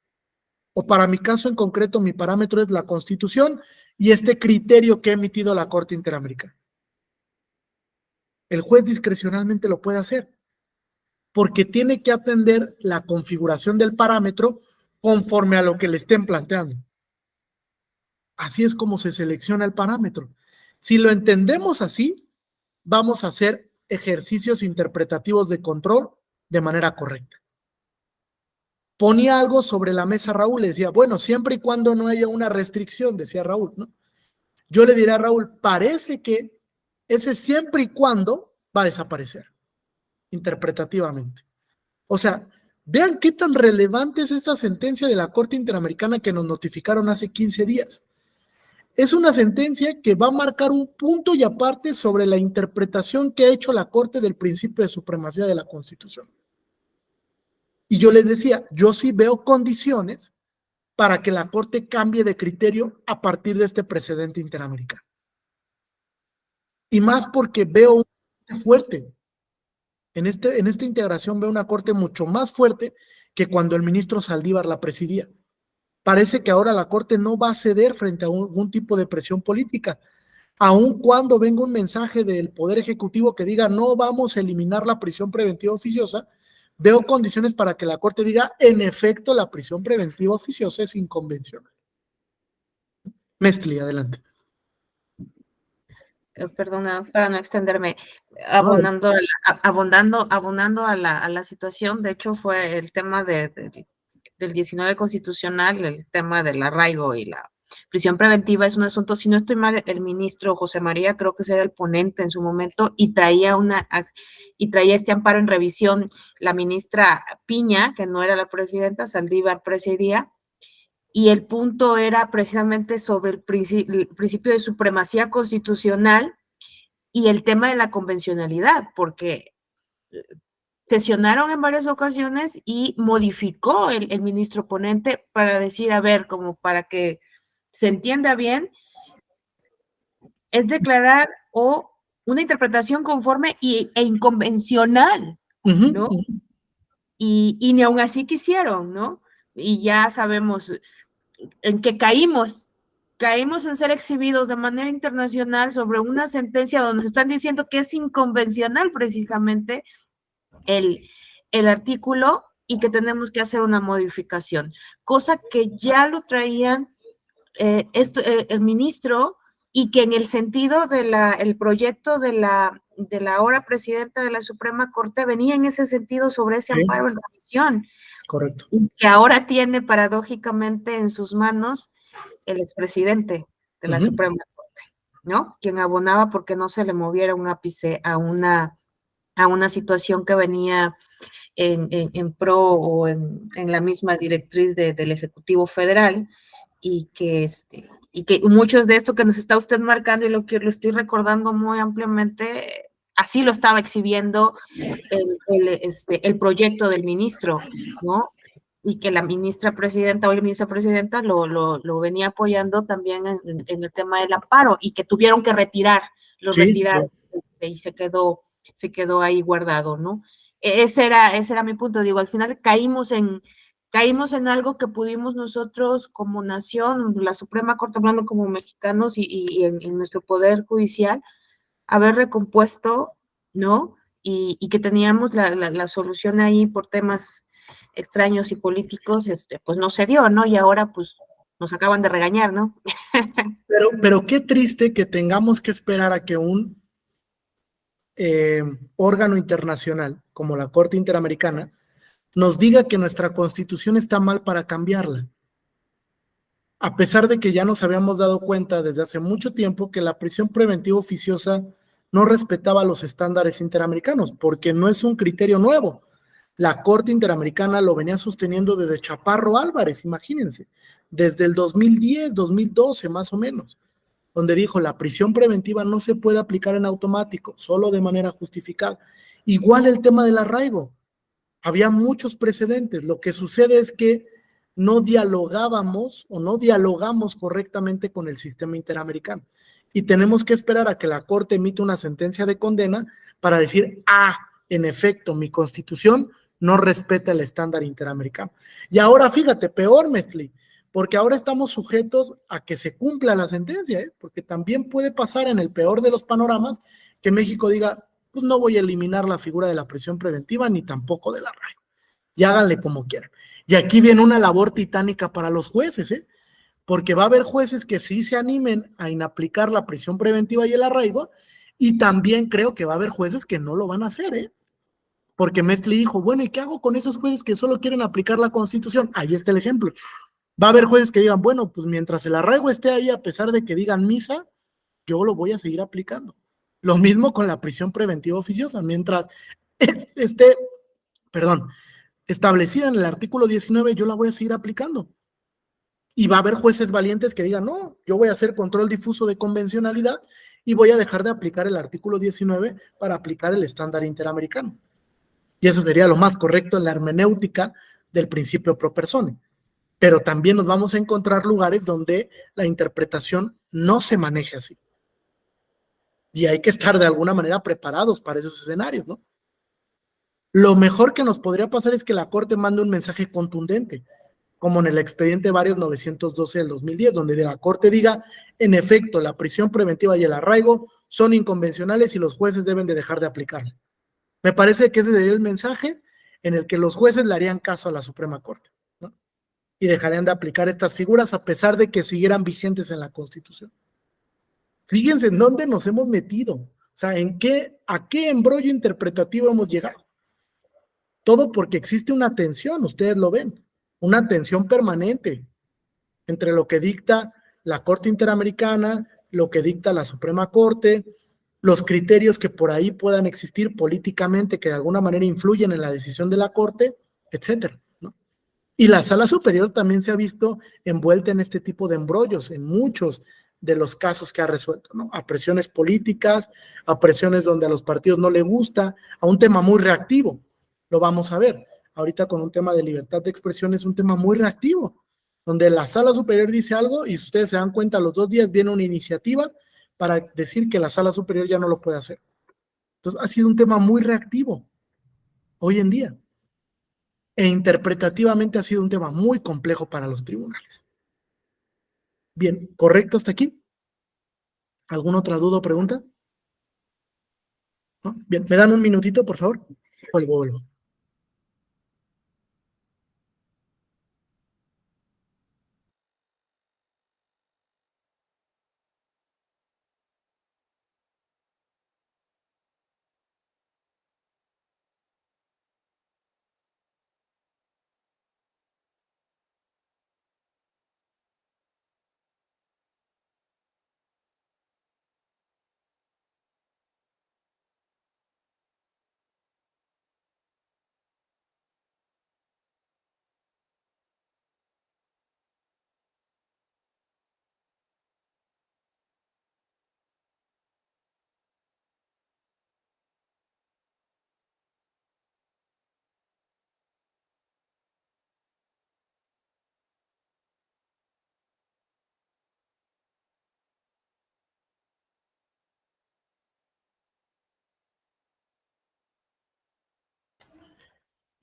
O para mi caso en concreto, mi parámetro es la Constitución y este criterio que ha emitido la Corte Interamericana. El juez discrecionalmente lo puede hacer, porque tiene que atender la configuración del parámetro conforme a lo que le estén planteando. Así es como se selecciona el parámetro. Si lo entendemos así, vamos a hacer ejercicios interpretativos de control de manera correcta. Ponía algo sobre la mesa Raúl, le decía, bueno, siempre y cuando no haya una restricción, decía Raúl, ¿no? Yo le diría a Raúl, parece que ese siempre y cuando va a desaparecer, interpretativamente. O sea, vean qué tan relevante es esta sentencia de la Corte Interamericana que nos notificaron hace 15 días. Es una sentencia que va a marcar un punto y aparte sobre la interpretación que ha hecho la Corte del principio de supremacía de la Constitución. Y yo les decía, yo sí veo condiciones para que la Corte cambie de criterio a partir de este precedente interamericano. Y más porque veo una Corte fuerte. En esta integración veo una Corte mucho más fuerte que cuando el ministro Saldívar la presidía. Parece que ahora la Corte no va a ceder frente a algún tipo de presión política, aun cuando venga un mensaje del Poder Ejecutivo que diga no vamos a eliminar la prisión preventiva oficiosa. Veo condiciones para que la Corte diga en efecto la prisión preventiva oficiosa es inconvencional. Mestli, adelante. Perdona, para no extenderme, No, abonando a la situación, de hecho fue el tema del 19 constitucional, el tema del arraigo y la prisión preventiva es un asunto, si no estoy mal, el ministro José María, creo que era el ponente en su momento, y traía este amparo en revisión la ministra Piña, que no era la presidenta, Saldívar presidía, y el punto era precisamente sobre el principio de supremacía constitucional y el tema de la convencionalidad, porque sesionaron en varias ocasiones y modificó el ministro ponente para decir, a ver, como para que se entienda bien, es declarar o una interpretación conforme e inconvencional, ¿no? Y ni aún así quisieron, ¿no? Y ya sabemos en que caímos en ser exhibidos de manera internacional sobre una sentencia donde nos están diciendo que es inconvencional precisamente el artículo y que tenemos que hacer una modificación, cosa que ya lo traían el ministro y que en el sentido el proyecto de la ahora presidenta de la Suprema Corte venía en ese sentido sobre ese amparo en revisión. Correcto. Que ahora tiene paradójicamente en sus manos el expresidente de la Suprema Corte, ¿no? Quien abonaba porque no se le moviera un ápice a una situación que venía en pro o en la misma directriz del Ejecutivo Federal y que muchos de esto que nos está usted marcando y lo que lo estoy recordando muy ampliamente, así lo estaba exhibiendo el proyecto del ministro, ¿no? Y que la ministra presidenta lo venía apoyando también en el tema del amparo y que tuvieron que retiraron y se quedó ahí guardado, ¿no? Ese era mi punto, digo, al final caímos en algo que pudimos nosotros como nación, la Suprema Corte, hablando como mexicanos y en nuestro poder judicial, haber recompuesto, ¿no? Y que teníamos la solución ahí por temas extraños y políticos, pues no se dio, ¿no? Y ahora pues nos acaban de regañar, ¿no? Pero qué triste que tengamos que esperar a que un órgano internacional como la Corte Interamericana nos diga que nuestra Constitución está mal para cambiarla. A pesar de que ya nos habíamos dado cuenta desde hace mucho tiempo que la prisión preventiva oficiosa no respetaba los estándares interamericanos, porque no es un criterio nuevo. La Corte Interamericana lo venía sosteniendo desde Chaparro Álvarez, imagínense, desde el 2010, 2012 más o menos, donde dijo la prisión preventiva no se puede aplicar en automático, solo de manera justificada. Igual el tema del arraigo. Había muchos precedentes. Lo que sucede es que no dialogábamos o no dialogamos correctamente con el sistema interamericano. Y tenemos que esperar a que la Corte emita una sentencia de condena para decir, en efecto, mi Constitución no respeta el estándar interamericano. Y ahora, fíjate, peor, Mestli, porque ahora estamos sujetos a que se cumpla la sentencia, porque también puede pasar en el peor de los panoramas que México diga, pues no voy a eliminar la figura de la prisión preventiva ni tampoco del arraigo. Y háganle como quieran. Y aquí viene una labor titánica para los jueces, porque va a haber jueces que sí se animen a inaplicar la prisión preventiva y el arraigo, y también creo que va a haber jueces que no lo van a hacer, porque Mestli dijo, bueno, ¿y qué hago con esos jueces que solo quieren aplicar la Constitución? Ahí está el ejemplo. Va a haber jueces que digan, bueno, pues mientras el arraigo esté ahí, a pesar de que digan misa, yo lo voy a seguir aplicando. Lo mismo con la prisión preventiva oficiosa, mientras esté, establecida en el artículo 19, yo la voy a seguir aplicando. Y va a haber jueces valientes que digan, no, yo voy a hacer control difuso de convencionalidad y voy a dejar de aplicar el artículo 19 para aplicar el estándar interamericano. Y eso sería lo más correcto en la hermenéutica del principio pro persone. Pero también nos vamos a encontrar lugares donde la interpretación no se maneje así. Y hay que estar de alguna manera preparados para esos escenarios, ¿no? Lo mejor que nos podría pasar es que la Corte mande un mensaje contundente, como en el expediente varios 912 del 2010, donde la Corte diga, en efecto, la prisión preventiva y el arraigo son inconvencionales y los jueces deben de dejar de aplicarla. Me parece que ese sería el mensaje en el que los jueces le harían caso a la Suprema Corte, ¿no? Y dejarían de aplicar estas figuras a pesar de que siguieran vigentes en la Constitución. Fíjense en dónde nos hemos metido, o sea, a qué embrollo interpretativo hemos llegado. Todo porque existe una tensión, ustedes lo ven, una tensión permanente entre lo que dicta la Corte Interamericana, lo que dicta la Suprema Corte, los criterios que por ahí puedan existir políticamente que de alguna manera influyen en la decisión de la Corte, etcétera, ¿no? Y la Sala Superior también se ha visto envuelta en este tipo de embrollos, en muchos de los casos que ha resuelto, ¿no? A presiones políticas, a presiones donde a los partidos no les gusta, a un tema muy reactivo. Lo vamos a ver. Ahorita con un tema de libertad de expresión es un tema muy reactivo, donde la Sala Superior dice algo y ustedes se dan cuenta, a los 2 días viene una iniciativa para decir que la Sala Superior ya no lo puede hacer. Entonces ha sido un tema muy reactivo hoy en día. E interpretativamente ha sido un tema muy complejo para los tribunales. Bien, ¿correcto hasta aquí? ¿Alguna otra duda o pregunta? ¿No? Bien, ¿me dan un minutito, por favor? Vuelvo.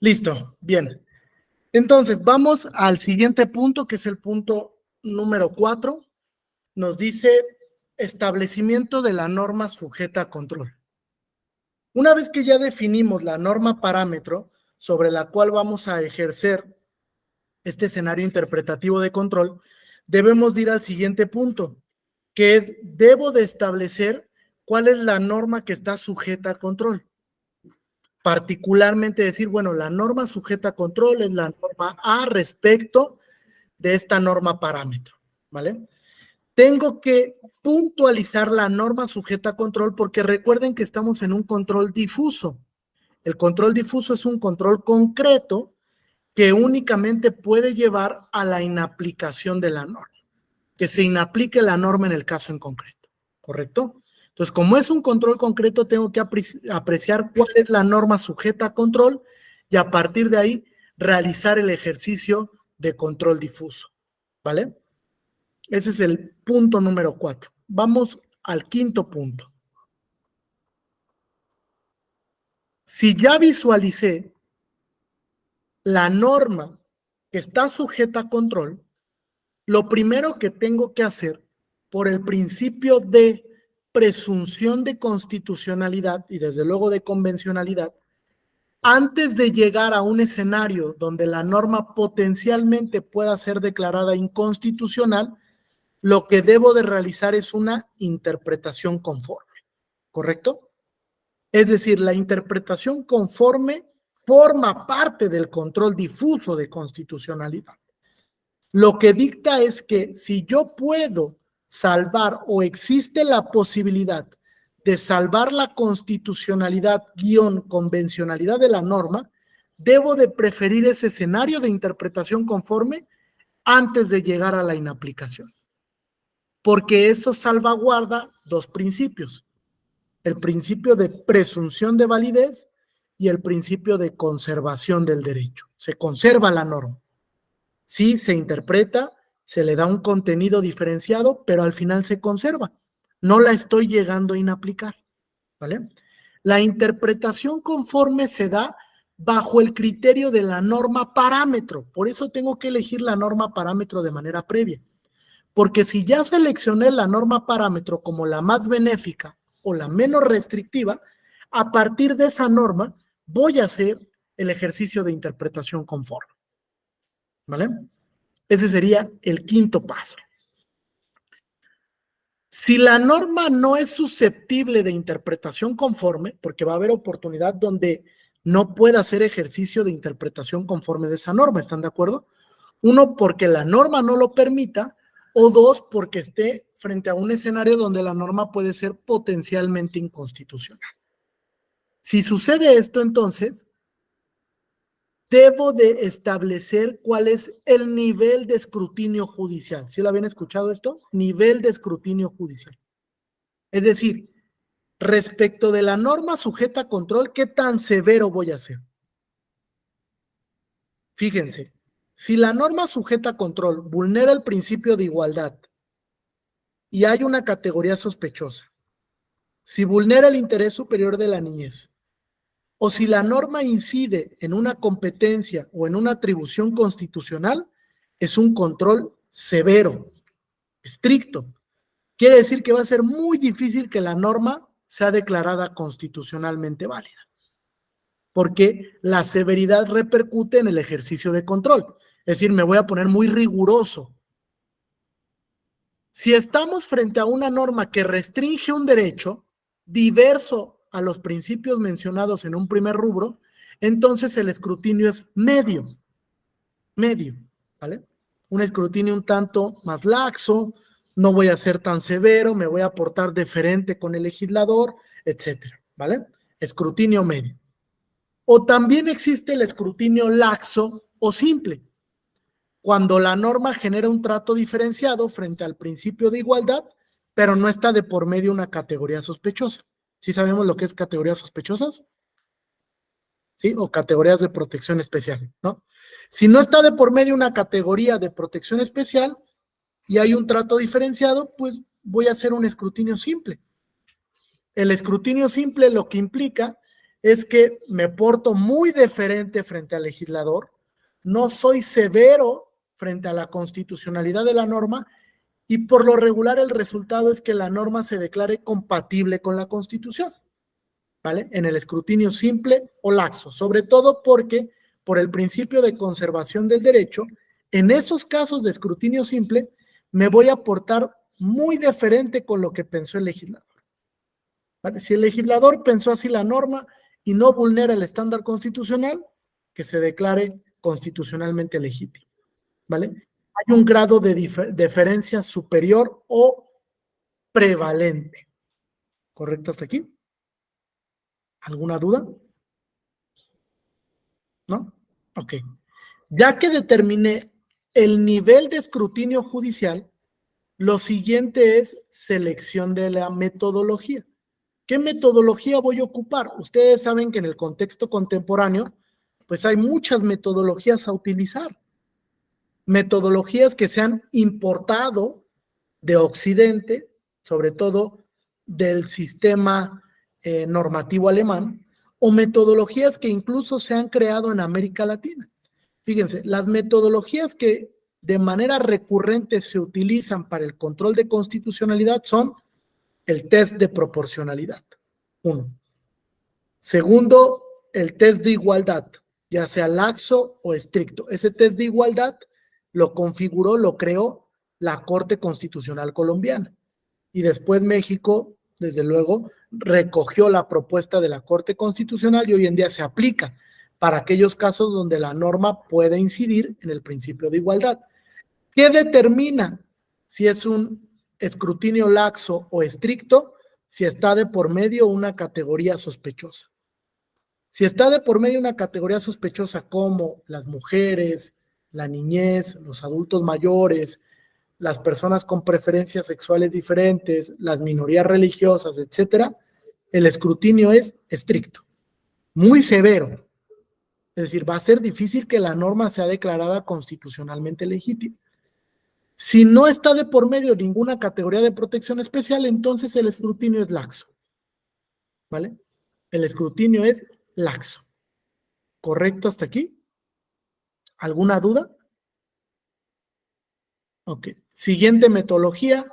Listo, bien. Entonces, vamos al siguiente punto, que es el punto número 4. Nos dice establecimiento de la norma sujeta a control. Una vez que ya definimos la norma parámetro sobre la cual vamos a ejercer este escenario interpretativo de control, debemos ir al siguiente punto, que es, debo de establecer cuál es la norma que está sujeta a control. Particularmente decir, bueno, la norma sujeta a control es la norma A respecto de esta norma parámetro, ¿vale? Tengo que puntualizar la norma sujeta a control porque recuerden que estamos en un control difuso. El control difuso es un control concreto que únicamente puede llevar a la inaplicación de la norma, que se inaplique la norma en el caso en concreto, ¿correcto? Entonces, como es un control concreto, tengo que apreciar cuál es la norma sujeta a control y a partir de ahí realizar el ejercicio de control difuso, ¿vale? Ese es el punto número 4. Vamos al quinto punto. Si ya visualicé la norma que está sujeta a control, lo primero que tengo que hacer por el principio de presunción de constitucionalidad y desde luego de convencionalidad, antes de llegar a un escenario donde la norma potencialmente pueda ser declarada inconstitucional, lo que debo de realizar es una interpretación conforme, ¿correcto? Es decir, la interpretación conforme forma parte del control difuso de constitucionalidad. Lo que dicta es que si yo puedo salvar o existe la posibilidad de salvar la constitucionalidad / convencionalidad de la norma, debo de preferir ese escenario de interpretación conforme antes de llegar a la inaplicación. Porque eso salvaguarda 2 principios. El principio de presunción de validez y el principio de conservación del derecho. Se conserva la norma. Sí, se interpreta, se le da un contenido diferenciado, pero al final se conserva. No la estoy llegando a inaplicar, ¿vale? La interpretación conforme se da bajo el criterio de la norma parámetro. Por eso tengo que elegir la norma parámetro de manera previa. Porque si ya seleccioné la norma parámetro como la más benéfica o la menos restrictiva, a partir de esa norma voy a hacer el ejercicio de interpretación conforme. ¿Vale? Ese sería el quinto paso. Si la norma no es susceptible de interpretación conforme, porque va a haber oportunidad donde no pueda hacer ejercicio de interpretación conforme de esa norma, ¿están de acuerdo? Uno, porque la norma no lo permita, o dos, porque esté frente a un escenario donde la norma puede ser potencialmente inconstitucional. Si sucede esto, entonces, debo de establecer cuál es el nivel de escrutinio judicial. ¿Sí lo habían escuchado esto? Nivel de escrutinio judicial. Es decir, respecto de la norma sujeta a control, ¿qué tan severo voy a ser? Fíjense, si la norma sujeta a control vulnera el principio de igualdad y hay una categoría sospechosa, si vulnera el interés superior de la niñez, o si la norma incide en una competencia o en una atribución constitucional, es un control severo, estricto. Quiere decir que va a ser muy difícil que la norma sea declarada constitucionalmente válida, porque la severidad repercute en el ejercicio de control. Es decir, me voy a poner muy riguroso. Si estamos frente a una norma que restringe un derecho diverso a los principios mencionados en un primer rubro, entonces el escrutinio es medio, ¿vale? Un escrutinio un tanto más laxo, no voy a ser tan severo, me voy a portar deferente con el legislador, etcétera, ¿vale? Escrutinio medio. O también existe el escrutinio laxo o simple, cuando la norma genera un trato diferenciado frente al principio de igualdad, pero no está de por medio una categoría sospechosa. ¿Sí sabemos lo que es categorías sospechosas? ¿Sí? O categorías de protección especial, ¿no? Si no está de por medio una categoría de protección especial y hay un trato diferenciado, pues voy a hacer un escrutinio simple. El escrutinio simple lo que implica es que me porto muy deferente frente al legislador, no soy severo frente a la constitucionalidad de la norma y por lo regular el resultado es que la norma se declare compatible con la Constitución, ¿vale? En el escrutinio simple o laxo, sobre todo porque por el principio de conservación del derecho, en esos casos de escrutinio simple me voy a portar muy deferente con lo que pensó el legislador. ¿Vale? Si el legislador pensó así la norma y no vulnera el estándar constitucional, que se declare constitucionalmente legítimo, ¿vale? Hay un grado de deferencia superior o prevalente. ¿Correcto hasta aquí? ¿Alguna duda? ¿No? Ok. Ya que determiné el nivel de escrutinio judicial, lo siguiente es selección de la metodología. ¿Qué metodología voy a ocupar? Ustedes saben que en el contexto contemporáneo, pues hay muchas metodologías a utilizar. Metodologías que se han importado de Occidente, sobre todo del sistema normativo alemán, o metodologías que incluso se han creado en América Latina. Fíjense, las metodologías que de manera recurrente se utilizan para el control de constitucionalidad son el test de proporcionalidad, 1. Segundo, el test de igualdad, ya sea laxo o estricto. Ese test de igualdad lo configuró, lo creó la Corte Constitucional Colombiana. Y después México, desde luego, recogió la propuesta de la Corte Constitucional y hoy en día se aplica para aquellos casos donde la norma puede incidir en el principio de igualdad. ¿Qué determina si es un escrutinio laxo o estricto? Si está de por medio una categoría sospechosa. Si está de por medio una categoría sospechosa como las mujeres, la niñez, los adultos mayores, las personas con preferencias sexuales diferentes, las minorías religiosas, etcétera, el escrutinio es estricto. muy severo. Es decir, va a ser difícil que la norma sea declarada constitucionalmente legítima. Si no está de por medio ninguna categoría de protección especial, entonces el escrutinio es laxo. ¿Vale? El escrutinio es laxo. ¿Correcto hasta aquí? ¿Alguna duda? Ok. Siguiente metodología,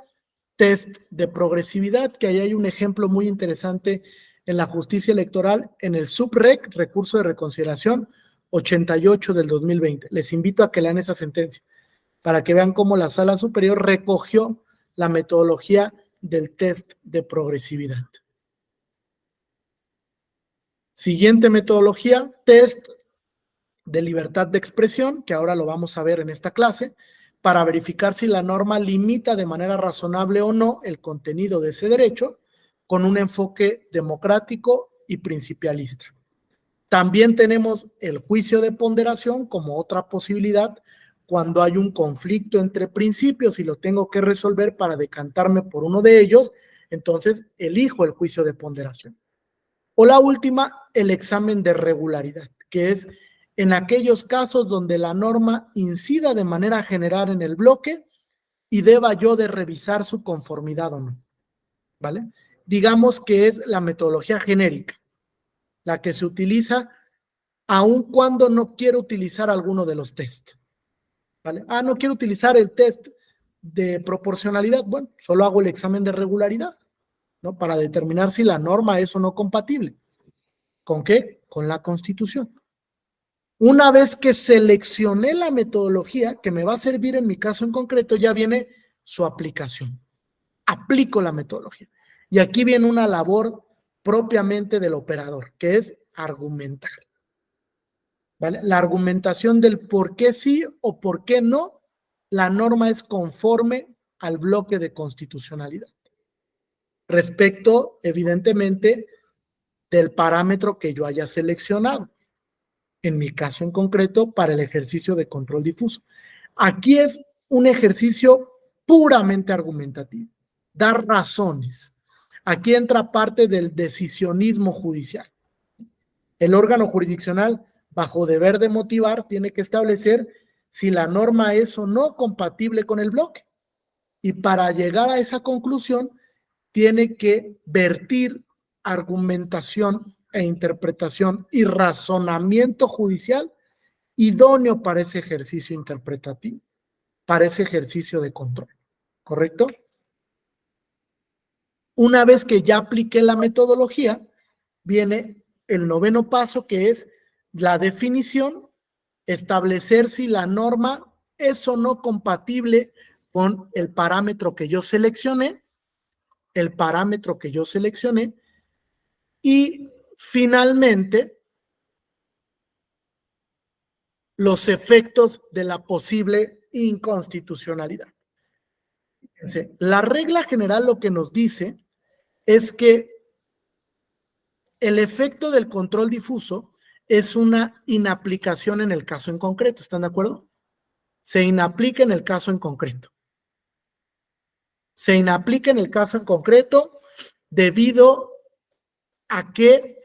test de progresividad, que ahí hay un ejemplo muy interesante en la justicia electoral, en el SUBREC, recurso de reconsideración 88 del 2020. Les invito a que lean esa sentencia, para que vean cómo la Sala Superior recogió la metodología del test de progresividad. Siguiente metodología, test de libertad de expresión, que ahora lo vamos a ver en esta clase, para verificar si la norma limita de manera razonable o no el contenido de ese derecho, con un enfoque democrático y principialista. También tenemos el juicio de ponderación como otra posibilidad cuando hay un conflicto entre principios y lo tengo que resolver para decantarme por uno de ellos, entonces elijo el juicio de ponderación. O la última, el examen de regularidad, que es en aquellos casos donde la norma incida de manera general en el bloque y deba yo de revisar su conformidad o no, ¿vale? Digamos que es la metodología genérica, la que se utiliza aun cuando no quiero utilizar alguno de los test, ¿vale? No quiero utilizar el test de proporcionalidad, bueno, solo hago el examen de regularidad, ¿no? Para determinar si la norma es o no compatible. ¿Con qué? Con la Constitución. Una vez que seleccioné la metodología que me va a servir en mi caso en concreto, ya viene su aplicación. Aplico la metodología. Y aquí viene una labor propiamente del operador, que es argumentar. ¿Vale? La argumentación del por qué sí o por qué no la norma es conforme al bloque de constitucionalidad. Respecto, evidentemente, del parámetro que yo haya seleccionado. En mi caso en concreto, para el ejercicio de control difuso. Aquí es un ejercicio puramente argumentativo, dar razones. Aquí entra parte del decisionismo judicial. El órgano jurisdiccional, bajo deber de motivar, tiene que establecer si la norma es o no compatible con el bloque. Y para llegar a esa conclusión, tiene que vertir argumentación e interpretación y razonamiento judicial idóneo para ese ejercicio interpretativo, para ese ejercicio de control, ¿correcto? Una vez que ya apliqué la metodología, viene el noveno paso, que es la definición, establecer si la norma es o no compatible con el parámetro que yo seleccioné, y finalmente los efectos de la posible inconstitucionalidad. Fíjense, la regla general lo que nos dice es que el efecto del control difuso es una inaplicación en el caso en concreto. ¿Están de acuerdo? Se inaplica en el caso en concreto. Se inaplica en el caso en concreto debido a que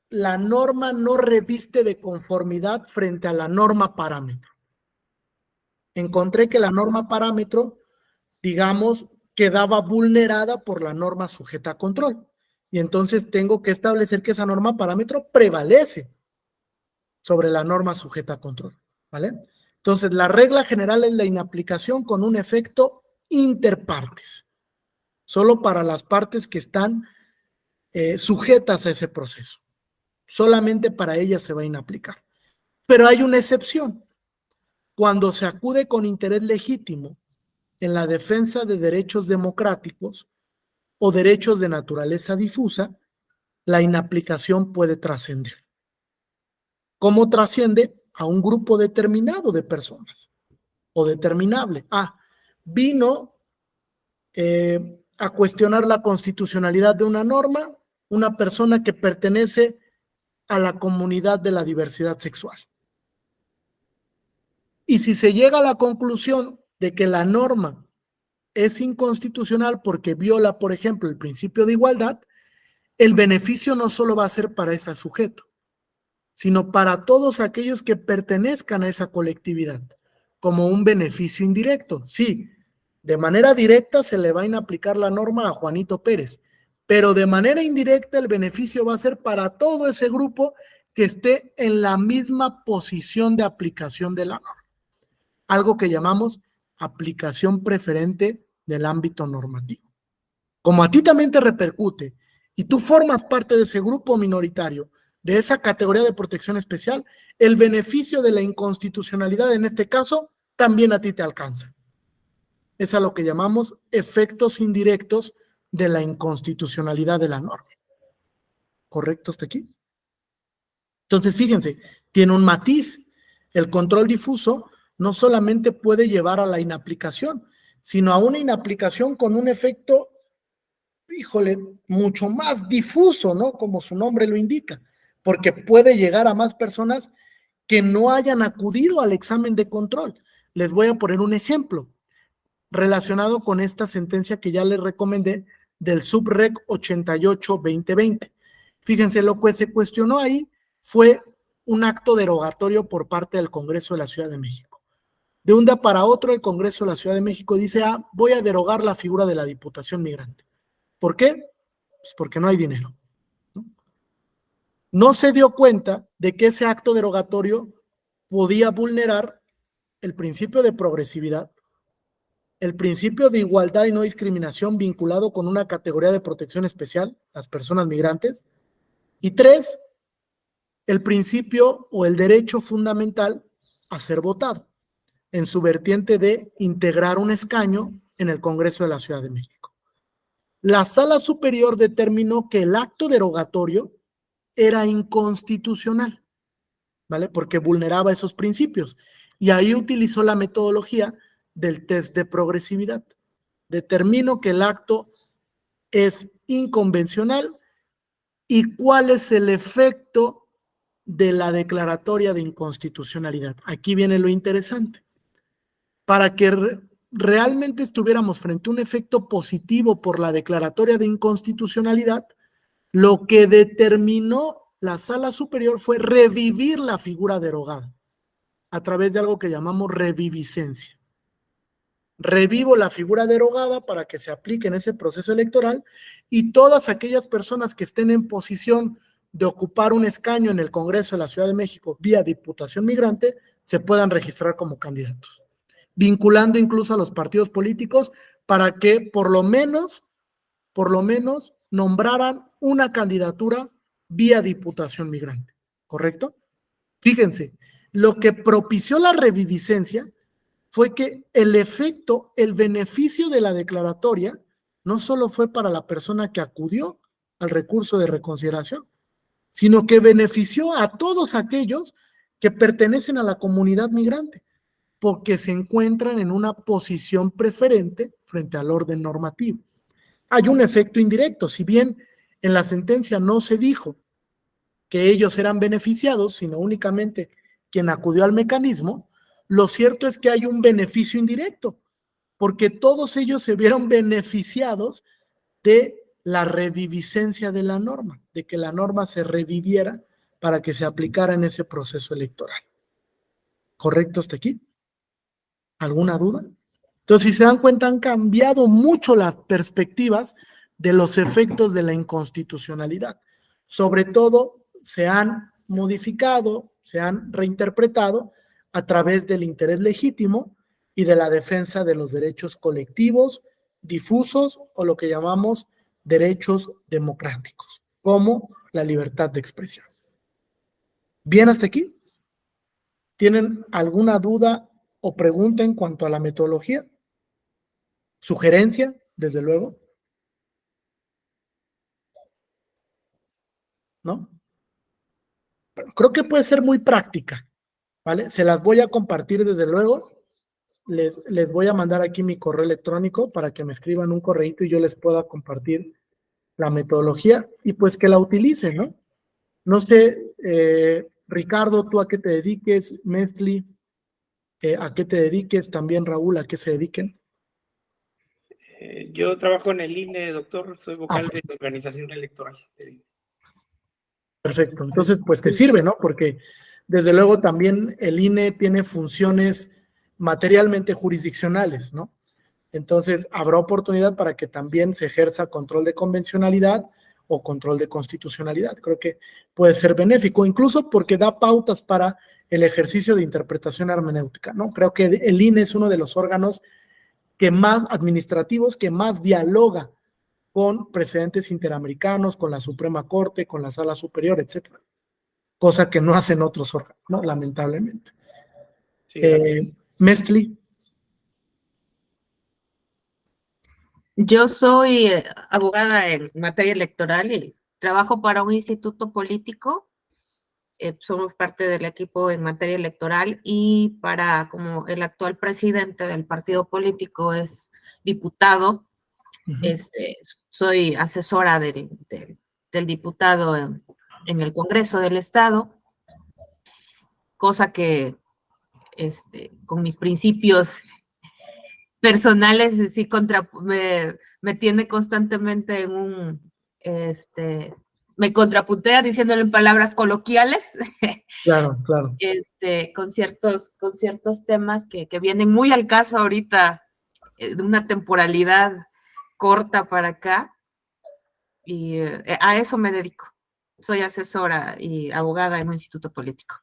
la norma no reviste de conformidad frente a la norma parámetro. Encontré que la norma parámetro, digamos, quedaba vulnerada por la norma sujeta a control. Y entonces tengo que establecer que esa norma parámetro prevalece sobre la norma sujeta a control, ¿vale? Entonces, la regla general es la inaplicación con un efecto interpartes, solo para las partes que están sujetas a ese proceso. Solamente para ellas se va a inaplicar. Pero hay una excepción. Cuando se acude con interés legítimo en la defensa de derechos democráticos o derechos de naturaleza difusa, la inaplicación puede trascender. ¿Cómo trasciende? A un grupo determinado de personas o determinable. Vino a cuestionar la constitucionalidad de una norma una persona que pertenece a la comunidad de la diversidad sexual. Y si se llega a la conclusión de que la norma es inconstitucional porque viola, por ejemplo, el principio de igualdad, el beneficio no solo va a ser para ese sujeto, sino para todos aquellos que pertenezcan a esa colectividad, como un beneficio indirecto. Sí, de manera directa se le va a aplicar la norma a Juanito Pérez, pero de manera indirecta el beneficio va a ser para todo ese grupo que esté en la misma posición de aplicación de la norma. Algo que llamamos aplicación preferente del ámbito normativo. Como a ti también te repercute y tú formas parte de ese grupo minoritario, de esa categoría de protección especial, el beneficio de la inconstitucionalidad en este caso también a ti te alcanza. Es a lo que llamamos efectos indirectos de la inconstitucionalidad de la norma. ¿Correcto hasta aquí? Entonces, fíjense, tiene un matiz. El control difuso no solamente puede llevar a la inaplicación, sino a una inaplicación con un efecto, híjole, mucho más difuso, ¿no? Como su nombre lo indica, porque puede llegar a más personas que no hayan acudido al examen de control. Les voy a poner un ejemplo relacionado con esta sentencia que ya les recomendé del Subrec 88-2020. Fíjense, lo que se cuestionó ahí fue un acto derogatorio por parte del Congreso de la Ciudad de México. De un día para otro, el Congreso de la Ciudad de México dice, voy a derogar la figura de la Diputación Migrante. ¿Por qué? Pues porque no hay dinero. No se dio cuenta de que ese acto derogatorio podía vulnerar el principio de progresividad, el principio de igualdad y no discriminación vinculado con una categoría de protección especial, las personas migrantes, y 3, el principio o el derecho fundamental a ser votado, en su vertiente de integrar un escaño en el Congreso de la Ciudad de México. La Sala Superior determinó que el acto derogatorio era inconstitucional, ¿vale? Porque vulneraba esos principios. Y ahí utilizó la metodología del test de progresividad. Determinó que el acto es inconvencional y cuál es el efecto de la declaratoria de inconstitucionalidad. Aquí viene lo interesante. Para que realmente estuviéramos frente a un efecto positivo por la declaratoria de inconstitucionalidad, lo que determinó la Sala Superior fue revivir la figura derogada a través de algo que llamamos reviviscencia. Revivo la figura derogada para que se aplique en ese proceso electoral y todas aquellas personas que estén en posición de ocupar un escaño en el Congreso de la Ciudad de México vía Diputación Migrante se puedan registrar como candidatos, vinculando incluso a los partidos políticos para que por lo menos nombraran una candidatura vía Diputación Migrante, ¿correcto? Fíjense, lo que propició la reviviscencia fue que el efecto, el beneficio de la declaratoria, no solo fue para la persona que acudió al recurso de reconsideración, sino que benefició a todos aquellos que pertenecen a la comunidad migrante, porque se encuentran en una posición preferente frente al orden normativo. Hay un efecto indirecto, si bien en la sentencia no se dijo que ellos eran beneficiados, sino únicamente quien acudió al mecanismo, lo cierto es que hay un beneficio indirecto, porque todos ellos se vieron beneficiados de la reviviscencia de la norma, de que la norma se reviviera para que se aplicara en ese proceso electoral. ¿Correcto hasta aquí? ¿Alguna duda? Entonces, si se dan cuenta, han cambiado mucho las perspectivas de los efectos de la inconstitucionalidad. Sobre todo, se han modificado, se han reinterpretado a través del interés legítimo y de la defensa de los derechos colectivos, difusos o lo que llamamos derechos democráticos, como la libertad de expresión. ¿Bien hasta aquí? ¿Tienen alguna duda o pregunta en cuanto a la metodología? ¿Sugerencia, desde luego? ¿No? Pero creo que puede ser muy práctica, ¿vale? Se las voy a compartir desde luego. Les voy a mandar aquí mi correo electrónico para que me escriban un correíto y yo les pueda compartir la metodología y pues que la utilicen, ¿no? No sé, Ricardo, tú a qué te dediques, Mesli, a qué te dediques, también Raúl, a qué se dediquen. Yo trabajo en el INE, doctor, soy vocal pues. de la organización electoral del INE. Perfecto. Entonces, pues te sirve, ¿no? Porque desde luego también el INE tiene funciones materialmente jurisdiccionales, ¿no? Entonces, habrá oportunidad para que también se ejerza control de convencionalidad o control de constitucionalidad. Creo que puede ser benéfico, incluso porque da pautas para el ejercicio de interpretación hermenéutica, ¿no? Creo que el INE es uno de los órganos que más administrativos, que más dialoga con precedentes interamericanos, con la Suprema Corte, con la Sala Superior, etcétera. Cosa que no hacen otros órganos, ¿no? Lamentablemente. Sí, gracias. Mestli. Yo soy abogada en materia electoral y trabajo para un instituto político. Somos parte del equipo en materia electoral y como el actual presidente del partido político es diputado, soy asesora del diputado en el Congreso del Estado, cosa que con mis principios personales sí me tiene constantemente me contrapuntea diciéndolo en palabras coloquiales. Claro, claro. Con ciertos temas que vienen muy al caso ahorita, de una temporalidad corta para acá, y a eso me dedico. Soy asesora y abogada en un instituto político.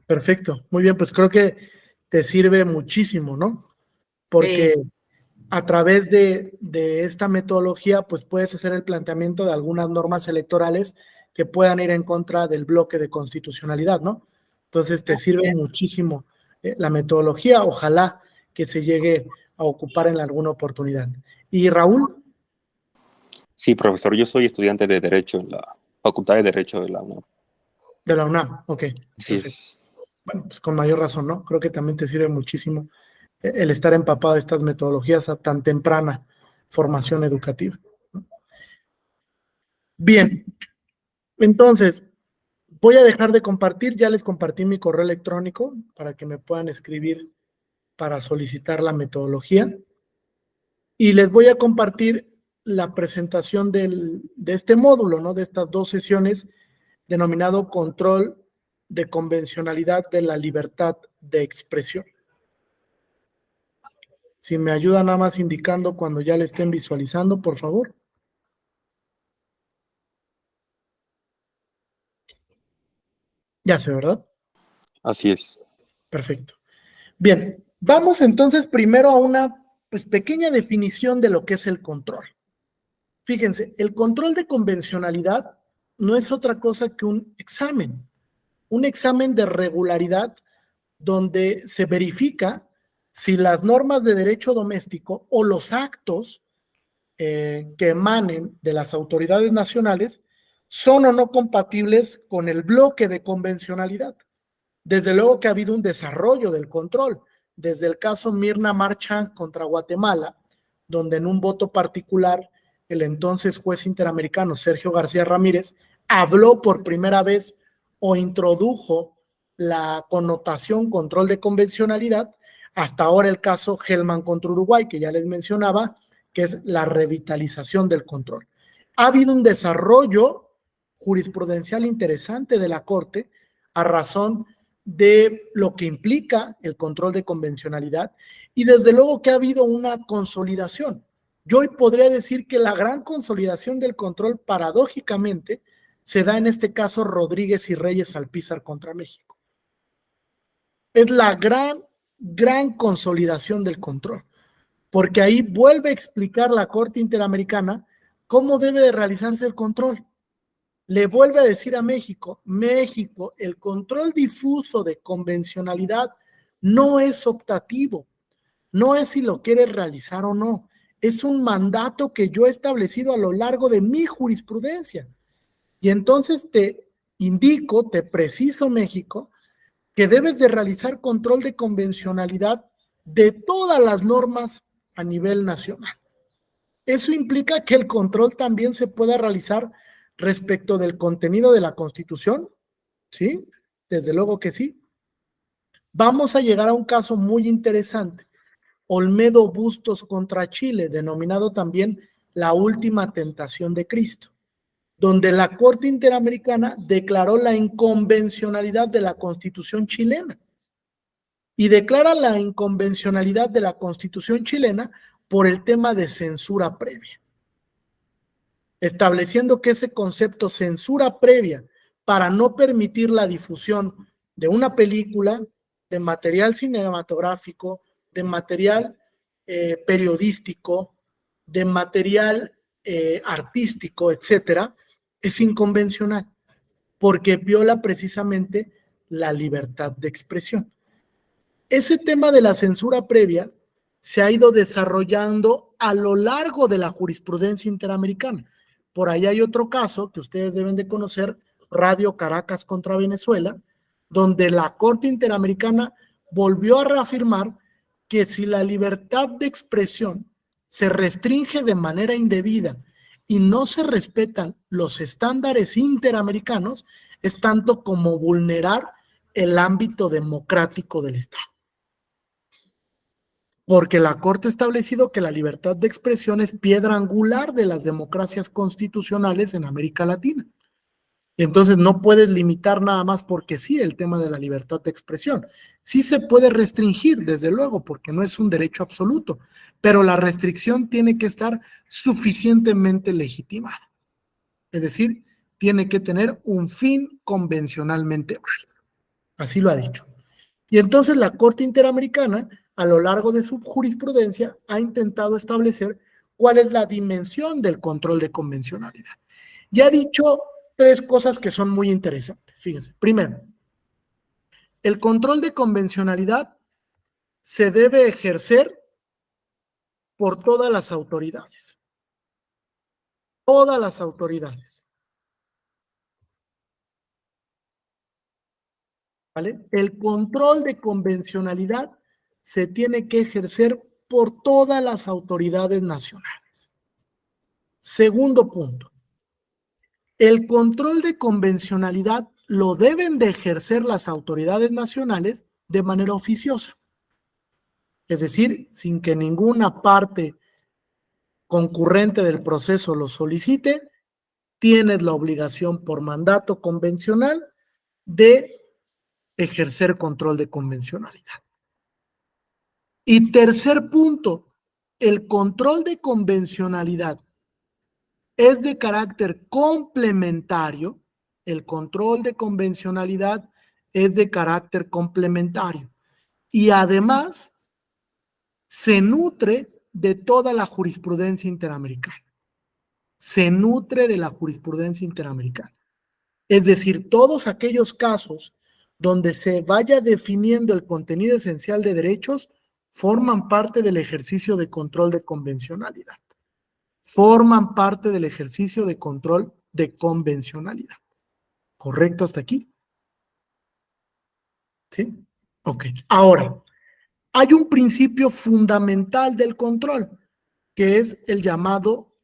Perfecto, muy bien, pues creo que te sirve muchísimo, ¿no? Porque a través de esta metodología, pues puedes hacer el planteamiento de algunas normas electorales que puedan ir en contra del bloque de constitucionalidad, ¿no? Entonces te sirve muchísimo la metodología, ojalá que se llegue a ocupar en alguna oportunidad. ¿Y Raúl? Sí, profesor, yo soy estudiante de Derecho en la Facultad de Derecho de la UNAM. De la UNAM, ok. Así Perfecto. es. Bueno, pues con mayor razón, ¿no? Creo que también te sirve muchísimo el estar empapado de estas metodologías a tan temprana formación educativa, ¿no? Bien, entonces, voy a dejar de compartir, ya les compartí mi correo electrónico para que me puedan escribir para solicitar la metodología y les voy a compartir la presentación de este módulo, ¿no? De estas 2 sesiones denominado control de convencionalidad de la libertad de expresión. Si me ayudan nada más indicando cuando ya le estén visualizando, por favor. Ya sé, ¿verdad? Así es. Perfecto. Bien, vamos entonces primero a una pequeña definición de lo que es el control. Fíjense, el control de convencionalidad no es otra cosa que un examen de regularidad donde se verifica si las normas de derecho doméstico o los actos que emanen de las autoridades nacionales son o no compatibles con el bloque de convencionalidad. Desde luego que ha habido un desarrollo del control, desde el caso Mirna Marchand contra Guatemala, donde en un voto particular el entonces juez interamericano Sergio García Ramírez habló por primera vez o introdujo la connotación control de convencionalidad, hasta ahora el caso Hellman contra Uruguay, que ya les mencionaba, que es la revitalización del control. Ha habido un desarrollo jurisprudencial interesante de la Corte a razón de lo que implica el control de convencionalidad y desde luego que ha habido una consolidación. Yo hoy podría decir que la gran consolidación del control paradójicamente se da en este caso Rodríguez y Reyes Alpizar contra México. Es la gran consolidación del control, porque ahí vuelve a explicar la Corte Interamericana cómo debe de realizarse el control. Le vuelve a decir a México, el control difuso de convencionalidad no es optativo, no es si lo quieres realizar o no, es un mandato que yo he establecido a lo largo de mi jurisprudencia. Y entonces te indico, te preciso, México, que debes de realizar control de convencionalidad de todas las normas a nivel nacional. Eso implica que el control también se pueda realizar respecto del contenido de la Constitución, ¿sí? Desde luego que sí. Vamos a llegar a un caso muy interesante, Olmedo Bustos contra Chile, denominado también la última tentación de Cristo, donde la Corte Interamericana declaró la inconvencionalidad de la Constitución chilena y declara la inconvencionalidad de la Constitución chilena por el tema de censura previa, estableciendo que ese concepto censura previa para no permitir la difusión de una película, de material cinematográfico, de material periodístico, de material artístico, etcétera, es inconvencional, porque viola precisamente la libertad de expresión. Ese tema de la censura previa se ha ido desarrollando a lo largo de la jurisprudencia interamericana. Por ahí hay otro caso que ustedes deben de conocer, Radio Caracas contra Venezuela, donde la Corte Interamericana volvió a reafirmar que si la libertad de expresión se restringe de manera indebida y no se respetan los estándares interamericanos, es tanto como vulnerar el ámbito democrático del Estado. Porque la Corte ha establecido que la libertad de expresión es piedra angular de las democracias constitucionales en América Latina. Entonces no puedes limitar nada más porque sí el tema de la libertad de expresión. Sí se puede restringir, desde luego, porque no es un derecho absoluto, pero la restricción tiene que estar suficientemente legitimada. Es decir, tiene que tener un fin convencionalmente válido. Así lo ha dicho. Y entonces la Corte Interamericana, a lo largo de su jurisprudencia, ha intentado establecer cuál es la dimensión del control de convencionalidad. Y ha dicho tres cosas que son muy interesantes. Fíjense, primero, el control de convencionalidad se debe ejercer por todas las autoridades. Todas las autoridades. ¿Vale? El control de convencionalidad se tiene que ejercer por todas las autoridades nacionales. Segundo punto, el control de convencionalidad lo deben de ejercer las autoridades nacionales de manera oficiosa. Es decir, sin que ninguna parte concurrente del proceso lo solicite, tienes la obligación por mandato convencional de ejercer control de convencionalidad. Y tercer punto, el control de convencionalidad es de carácter complementario. El control de convencionalidad es de carácter complementario y además se nutre de toda la jurisprudencia interamericana. Se nutre de la jurisprudencia interamericana. Es decir, todos aquellos casos donde se vaya definiendo el contenido esencial de derechos forman parte del ejercicio de control de convencionalidad. Forman parte del ejercicio de control de convencionalidad. ¿Correcto hasta aquí? ¿Sí? Ok. Ahora, hay un principio fundamental del control, que es el llamado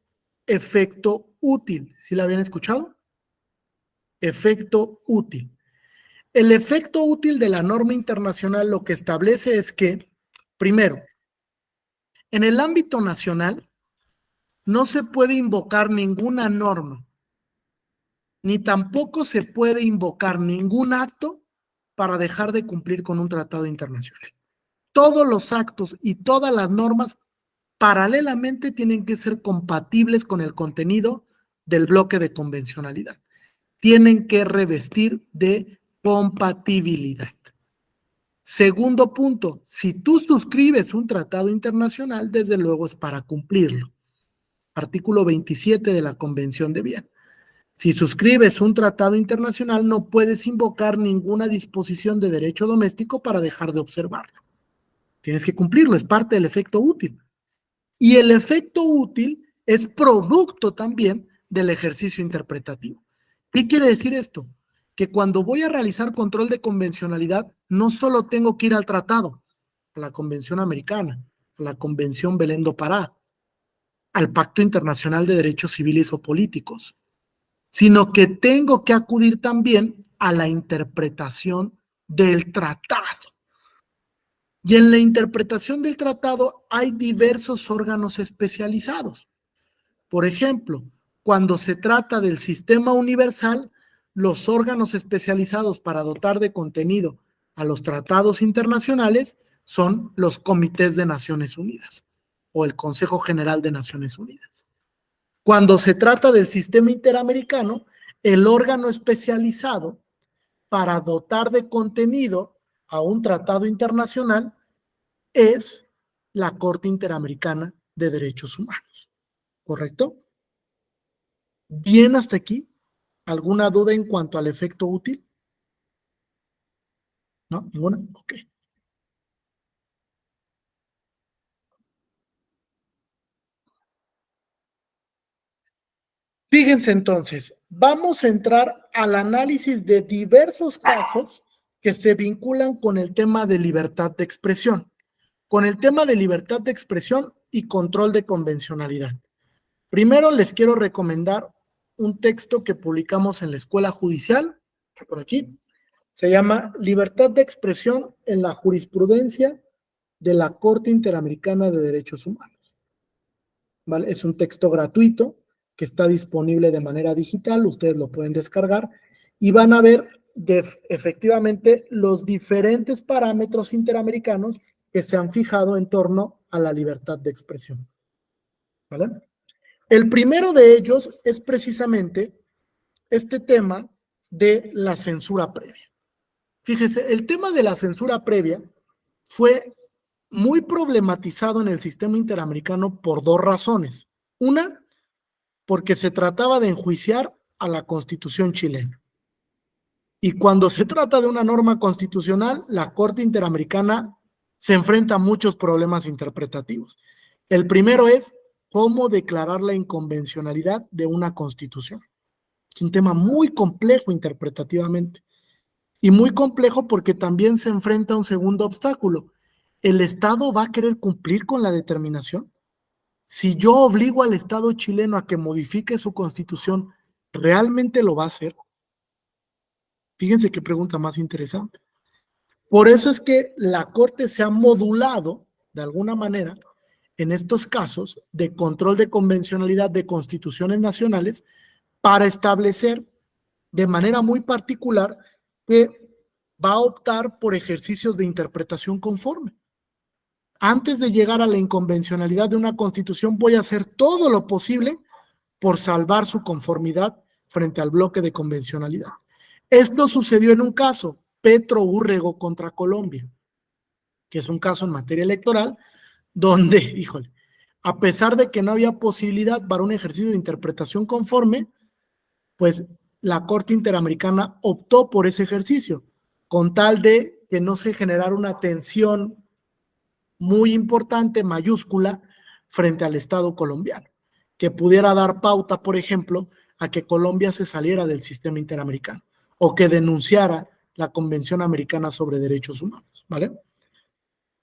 efecto útil. ¿Sí la habían escuchado? Efecto útil. El efecto útil de la norma internacional lo que establece es que, primero, en el ámbito nacional no se puede invocar ninguna norma, ni tampoco se puede invocar ningún acto para dejar de cumplir con un tratado internacional. Todos los actos y todas las normas paralelamente tienen que ser compatibles con el contenido del bloque de convencionalidad. Tienen que revestir de compatibilidad. Segundo punto, si tú suscribes un tratado internacional, desde luego es para cumplirlo. Artículo 27 de la Convención de Viena. Si suscribes un tratado internacional, no puedes invocar ninguna disposición de derecho doméstico para dejar de observarlo. Tienes que cumplirlo, es parte del efecto útil. Y el efecto útil es producto también del ejercicio interpretativo. ¿Qué quiere decir esto? Que cuando voy a realizar control de convencionalidad, no solo tengo que ir al tratado, a la Convención Americana, a la Convención Belén do Pará, al Pacto Internacional de Derechos Civiles o Políticos, sino que tengo que acudir también a la interpretación del tratado. Y en la interpretación del tratado hay diversos órganos especializados. Por ejemplo, cuando se trata del sistema universal, los órganos especializados para dotar de contenido a los tratados internacionales son los comités de Naciones Unidas o el Consejo General de Naciones Unidas. Cuando se trata del sistema interamericano, el órgano especializado para dotar de contenido a un tratado internacional es la Corte Interamericana de Derechos Humanos. ¿Correcto? ¿Bien hasta aquí? ¿Alguna duda en cuanto al efecto útil? ¿No? ¿Ninguna? Ok. Fíjense entonces, vamos a entrar al análisis de diversos casos que se vinculan con el tema de libertad de expresión, con el tema de libertad de expresión y control de convencionalidad. Primero les quiero recomendar un texto que publicamos en la Escuela Judicial, por aquí, se llama Libertad de expresión en la jurisprudencia de la Corte Interamericana de Derechos Humanos. ¿Vale? Es un texto gratuito que está disponible de manera digital, ustedes lo pueden descargar y van a ver efectivamente los diferentes parámetros interamericanos que se han fijado en torno a la libertad de expresión. ¿Vale? El primero de ellos es precisamente este tema de la censura previa. Fíjese, el tema de la censura previa fue muy problematizado en el sistema interamericano por dos razones. Una, porque se trataba de enjuiciar a la Constitución chilena. Y cuando se trata de una norma constitucional, la Corte Interamericana se enfrenta a muchos problemas interpretativos. El primero es cómo declarar la inconvencionalidad de una constitución. Es un tema muy complejo interpretativamente. Y muy complejo porque también se enfrenta a un segundo obstáculo. ¿El Estado va a querer cumplir con la determinación? Si yo obligo al Estado chileno a que modifique su constitución, ¿realmente lo va a hacer? Fíjense qué pregunta más interesante. Por eso es que la Corte se ha modulado, de alguna manera, en estos casos de control de convencionalidad de constituciones nacionales para establecer de manera muy particular que va a optar por ejercicios de interpretación conforme. Antes de llegar a la inconvencionalidad de una constitución, voy a hacer todo lo posible por salvar su conformidad frente al bloque de convencionalidad. Esto sucedió en un caso, Petro Úrrego contra Colombia, que es un caso en materia electoral, donde, híjole, a pesar de que no había posibilidad para un ejercicio de interpretación conforme, pues la Corte Interamericana optó por ese ejercicio, con tal de que no se generara una tensión muy importante, mayúscula, frente al Estado colombiano, que pudiera dar pauta, por ejemplo, a que Colombia se saliera del sistema interamericano o que denunciara la Convención Americana sobre Derechos Humanos, ¿vale?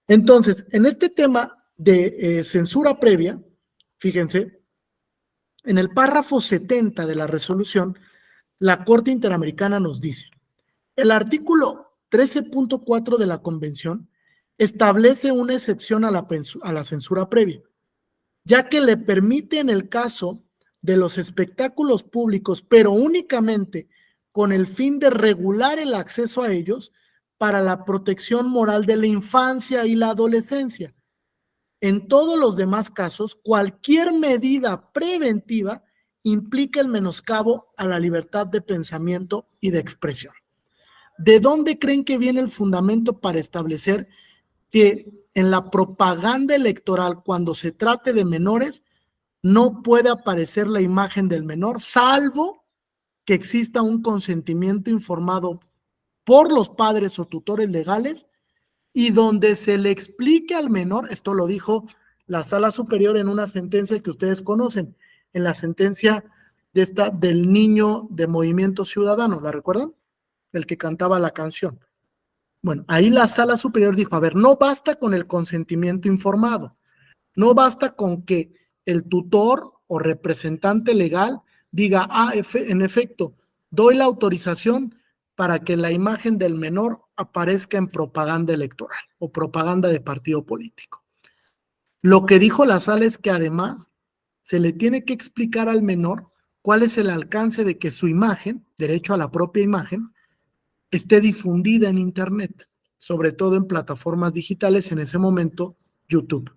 Entonces, en este tema de censura previa, fíjense, en el párrafo 70 de la resolución, la Corte Interamericana nos dice, el artículo 13.4 de la Convención establece una excepción a la censura previa, ya que le permite en el caso de los espectáculos públicos, pero únicamente con el fin de regular el acceso a ellos para la protección moral de la infancia y la adolescencia. En todos los demás casos, cualquier medida preventiva implica el menoscabo a la libertad de pensamiento y de expresión. ¿De dónde creen que viene el fundamento para establecer que en la propaganda electoral, cuando se trate de menores, no puede aparecer la imagen del menor, salvo que exista un consentimiento informado por los padres o tutores legales y donde se le explique al menor, esto lo dijo la Sala Superior en una sentencia que ustedes conocen, en la sentencia del niño de Movimiento Ciudadano, ¿la recuerdan? El que cantaba la canción. Bueno, ahí la Sala Superior dijo, a ver, no basta con el consentimiento informado, no basta con que el tutor o representante legal diga, en efecto, doy la autorización para que la imagen del menor aparezca en propaganda electoral o propaganda de partido político. Lo que dijo la sala es que además se le tiene que explicar al menor cuál es el alcance de que su imagen, derecho a la propia imagen, esté difundida en Internet, sobre todo en plataformas digitales, en ese momento YouTube.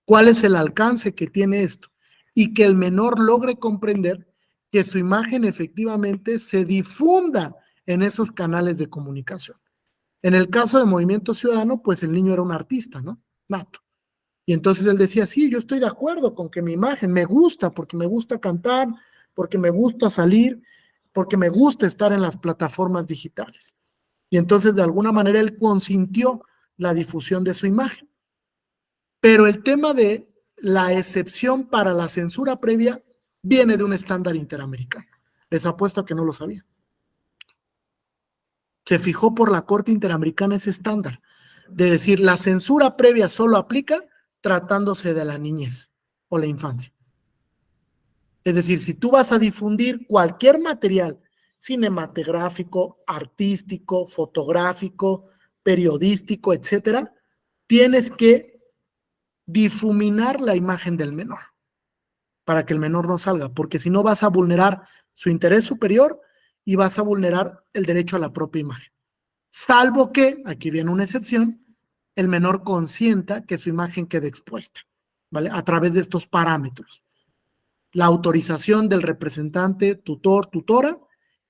¿Cuál es el alcance que tiene esto? Y que el menor logre comprender que su imagen efectivamente se difunda en esos canales de comunicación. En el caso de Movimiento Ciudadano, pues el niño era un artista, ¿no? Nato. Y entonces él decía, sí, yo estoy de acuerdo con que mi imagen me gusta, porque me gusta cantar, porque me gusta salir, porque me gusta estar en las plataformas digitales. Y entonces de alguna manera él consintió la difusión de su imagen. Pero el tema de la excepción para la censura previa viene de un estándar interamericano. Les apuesto a que no lo sabían. Se fijó por la Corte Interamericana ese estándar, de decir, la censura previa solo aplica tratándose de la niñez o la infancia. Es decir, si tú vas a difundir cualquier material cinematográfico, artístico, fotográfico, periodístico, etcétera, tienes que difuminar la imagen del menor para que el menor no salga, porque si no vas a vulnerar su interés superior y vas a vulnerar el derecho a la propia imagen. Salvo que, aquí viene una excepción, el menor consienta que su imagen quede expuesta, ¿vale? A través de estos parámetros. La autorización del representante, tutor, tutora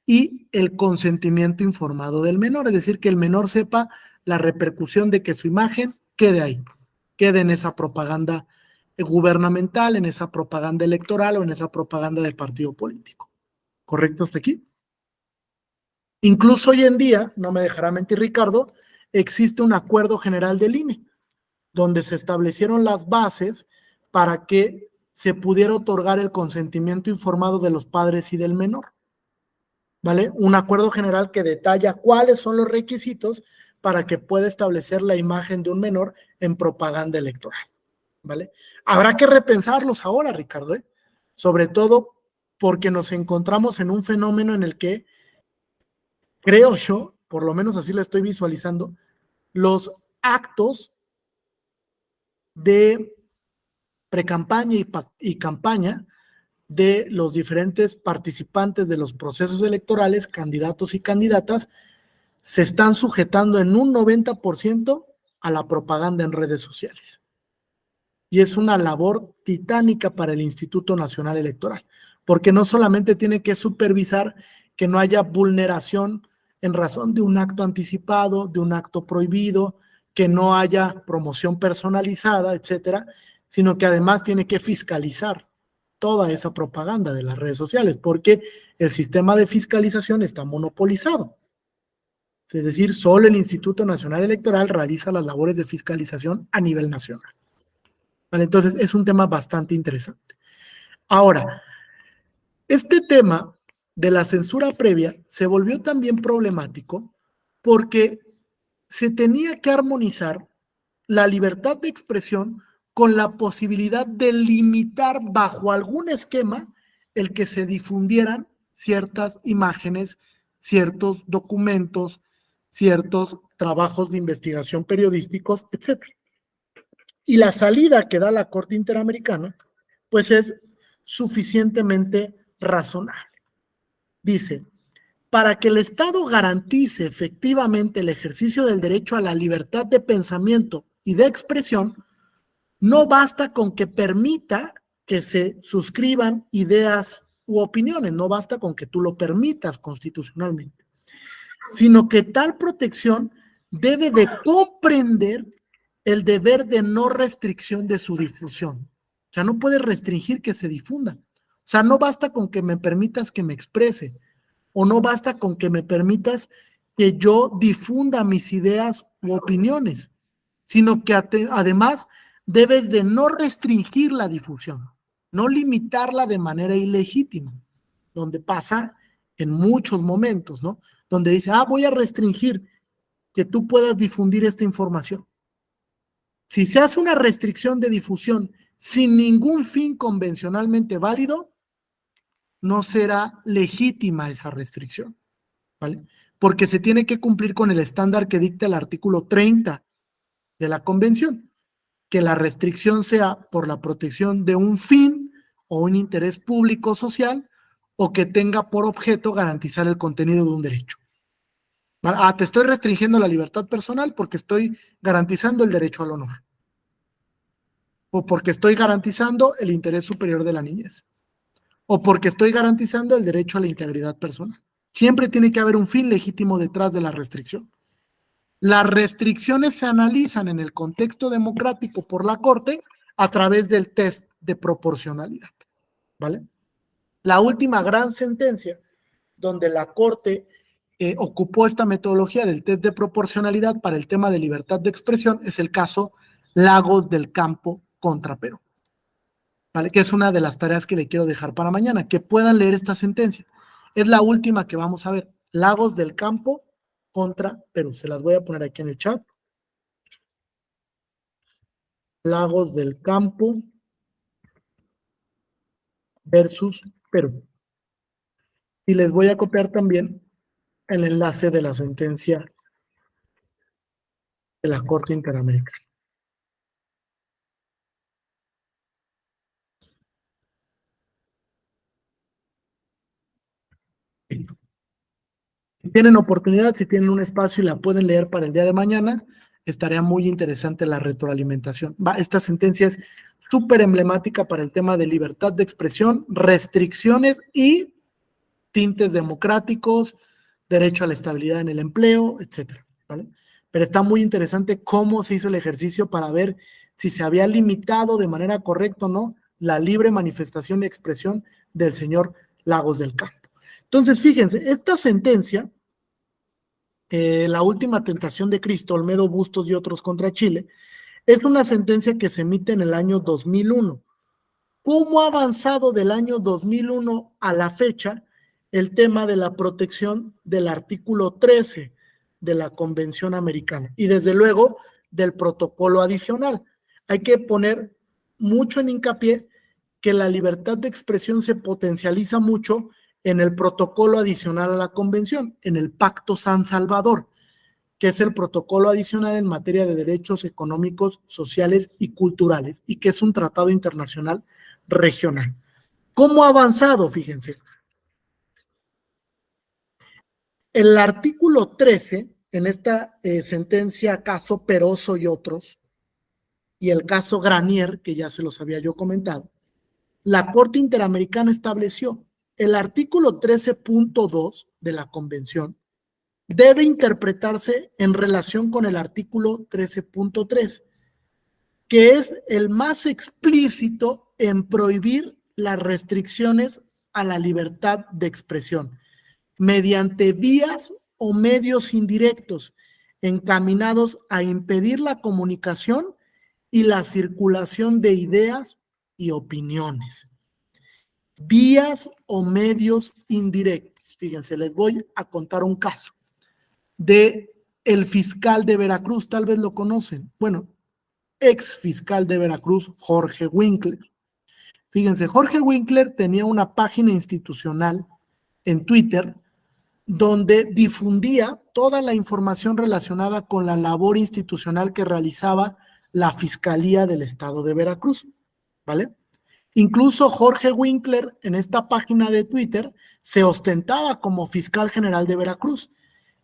y el consentimiento informado del menor, es decir, que el menor sepa la repercusión de que su imagen quede ahí, quede en esa propaganda gubernamental, en esa propaganda electoral o en esa propaganda del partido político. ¿Correcto hasta aquí? Incluso hoy en día, no me dejará mentir Ricardo, existe un acuerdo general del INE, donde se establecieron las bases para que se pudiera otorgar el consentimiento informado de los padres y del menor, ¿vale? Un acuerdo general que detalla cuáles son los requisitos para que pueda establecer la imagen de un menor en propaganda electoral, ¿vale? Habrá que repensarlos ahora, Ricardo, ¿eh? Sobre todo porque nos encontramos en un fenómeno en el que, creo yo, por lo menos así lo estoy visualizando, los actos de precampaña y campaña de los diferentes participantes de los procesos electorales, candidatos y candidatas, se están sujetando en un 90% a la propaganda en redes sociales. Y es una labor titánica para el Instituto Nacional Electoral, porque no solamente tiene que supervisar que no haya vulneración en razón de un acto anticipado, de un acto prohibido, que no haya promoción personalizada, etcétera, sino que además tiene que fiscalizar toda esa propaganda de las redes sociales, porque el sistema de fiscalización está monopolizado. Es decir, solo el Instituto Nacional Electoral realiza las labores de fiscalización a nivel nacional. ¿Vale? Entonces, es un tema bastante interesante. Ahora, este tema de la censura previa se volvió también problemático porque se tenía que armonizar la libertad de expresión con la posibilidad de limitar bajo algún esquema el que se difundieran ciertas imágenes, ciertos documentos, ciertos trabajos de investigación periodísticos, etc. Y la salida que da la Corte Interamericana, pues es suficientemente razonable. Dice, para que el Estado garantice efectivamente el ejercicio del derecho a la libertad de pensamiento y de expresión, no basta con que permita que se suscriban ideas u opiniones, no basta con que tú lo permitas constitucionalmente, sino que tal protección debe de comprender el deber de no restricción de su difusión. O sea, no puedes restringir que se difunda. O sea, no basta con que me permitas que me exprese, o no basta con que me permitas que yo difunda mis ideas u opiniones, sino que además debes de no restringir la difusión, no limitarla de manera ilegítima, donde pasa en muchos momentos, ¿no? Donde dice, voy a restringir que tú puedas difundir esta información. Si se hace una restricción de difusión sin ningún fin convencionalmente válido, no será legítima esa restricción, ¿vale? porque se tiene que cumplir con el estándar que dicta el artículo 30 de la Convención, que la restricción sea por la protección de un fin o un interés público o social, o que tenga por objeto garantizar el contenido de un derecho. Te estoy restringiendo la libertad personal porque estoy garantizando el derecho al honor, o porque estoy garantizando el interés superior de la niñez, o porque estoy garantizando el derecho a la integridad personal. Siempre tiene que haber un fin legítimo detrás de la restricción. Las restricciones se analizan en el contexto democrático por la Corte a través del test de proporcionalidad, ¿vale? La última gran sentencia donde la Corte ocupó esta metodología del test de proporcionalidad para el tema de libertad de expresión es el caso Lagos del Campo contra Perú, ¿vale? Que es una de las tareas que le quiero dejar para mañana, que puedan leer esta sentencia. Es la última que vamos a ver, Lagos del Campo contra Perú. Se las voy a poner aquí en el chat. Lagos del Campo versus Perú. Y les voy a copiar también el enlace de la sentencia de la Corte Interamericana. Si tienen oportunidad, si tienen un espacio y la pueden leer para el día de mañana, estaría muy interesante la retroalimentación. Esta sentencia es súper emblemática para el tema de libertad de expresión, restricciones y tintes democráticos, derecho a la estabilidad en el empleo, etcétera, ¿vale? Pero está muy interesante cómo se hizo el ejercicio para ver si se había limitado de manera correcta o no la libre manifestación y expresión del señor Lagos del Campo. Entonces, fíjense, esta sentencia, la última tentación de Cristo, Olmedo Bustos y otros contra Chile, es una sentencia que se emite en el año 2001. ¿Cómo ha avanzado del año 2001 a la fecha el tema de la protección del artículo 13 de la Convención Americana? Y desde luego del protocolo adicional. Hay que poner mucho en hincapié que la libertad de expresión se potencializa mucho en el protocolo adicional a la Convención, en el Pacto San Salvador, que es el protocolo adicional en materia de derechos económicos, sociales y culturales, y que es un tratado internacional regional. ¿Cómo ha avanzado? Fíjense. El artículo 13, en esta sentencia caso Peroso y otros, y el caso Granier, que ya se los había yo comentado, la Corte Interamericana estableció el artículo 13.2 de la Convención debe interpretarse en relación con el artículo 13.3, que es el más explícito en prohibir las restricciones a la libertad de expresión mediante vías o medios indirectos encaminados a impedir la comunicación y la circulación de ideas y opiniones. Vías o medios indirectos. Fíjense, les voy a contar un caso de el fiscal de Veracruz, tal vez lo conocen. Bueno, ex fiscal de Veracruz, Jorge Winkler. Fíjense, Jorge Winkler tenía una página institucional en Twitter donde difundía toda la información relacionada con la labor institucional que realizaba la Fiscalía del Estado de Veracruz, ¿vale? Incluso Jorge Winkler en esta página de Twitter se ostentaba como fiscal general de Veracruz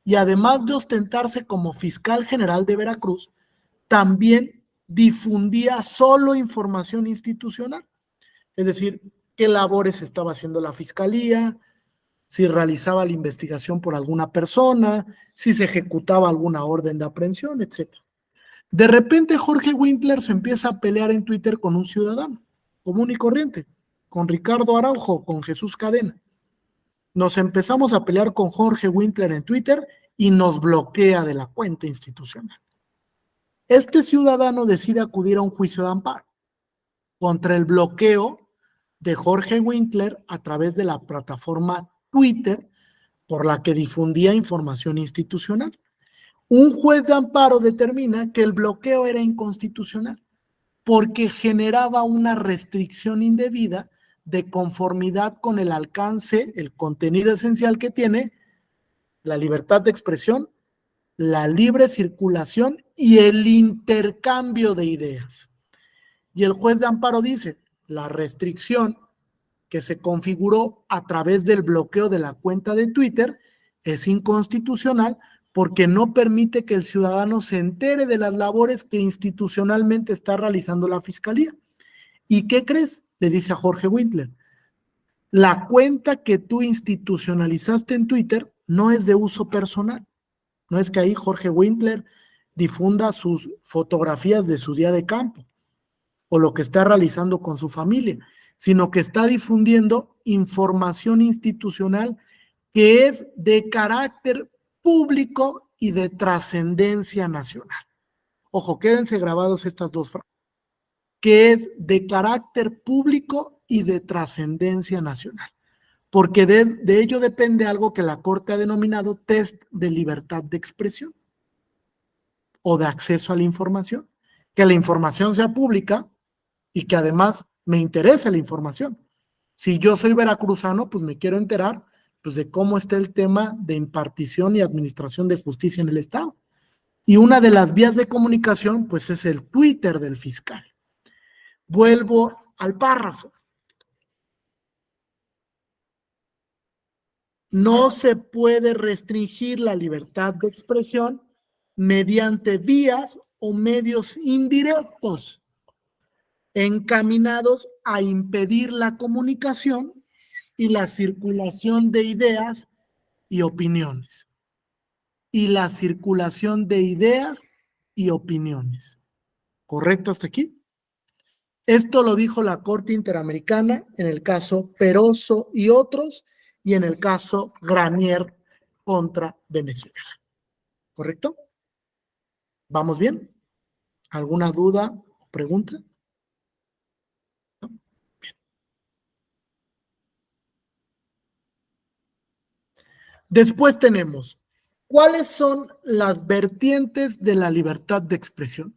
y además de ostentarse como fiscal general de Veracruz, también difundía solo información institucional, es decir, qué labores estaba haciendo la Fiscalía, si realizaba la investigación por alguna persona, si se ejecutaba alguna orden de aprehensión, etc. De repente Jorge Winkler se empieza a pelear en Twitter con un ciudadano común y corriente, con Ricardo Araujo, con Jesús Cadena. Nos empezamos a pelear con Jorge Winkler en Twitter y nos bloquea de la cuenta institucional. Este ciudadano decide acudir a un juicio de amparo contra el bloqueo de Jorge Winkler a través de la plataforma Twitter por la que difundía información institucional. Un juez de amparo determina que el bloqueo era inconstitucional porque generaba una restricción indebida de conformidad con el alcance, el contenido esencial que tiene la libertad de expresión, la libre circulación y el intercambio de ideas. Y el juez de amparo dice, la restricción que se configuró a través del bloqueo de la cuenta de Twitter es inconstitucional porque no permite que el ciudadano se entere de las labores que institucionalmente está realizando la Fiscalía. ¿Y qué crees? Le dice a Jorge Winkler. La cuenta que tú institucionalizaste en Twitter no es de uso personal. No es que ahí Jorge Winkler difunda sus fotografías de su día de campo o lo que está realizando con su familia, sino que está difundiendo información institucional que es de carácter público y de trascendencia nacional. Ojo, quédense grabados estas dos frases, que es de carácter público y de trascendencia nacional, porque de ello depende algo que la Corte ha denominado test de libertad de expresión o de acceso a la información, que la información sea pública y que además me interese la información. Si yo soy veracruzano, pues me quiero enterar pues, de cómo está el tema de impartición y administración de justicia en el Estado. Y una de las vías de comunicación, pues es el Twitter del fiscal. Vuelvo al párrafo. No se puede restringir la libertad de expresión mediante vías o medios indirectos encaminados a impedir la comunicación y la circulación de ideas y opiniones. Y la circulación de ideas y opiniones. ¿Correcto hasta aquí? Esto lo dijo la Corte Interamericana en el caso Peroso y otros, y en el caso Granier contra Venezuela. ¿Correcto? ¿Vamos bien? ¿Alguna duda o pregunta? ¿No? Bien. Después tenemos, ¿cuáles son las vertientes de la libertad de expresión?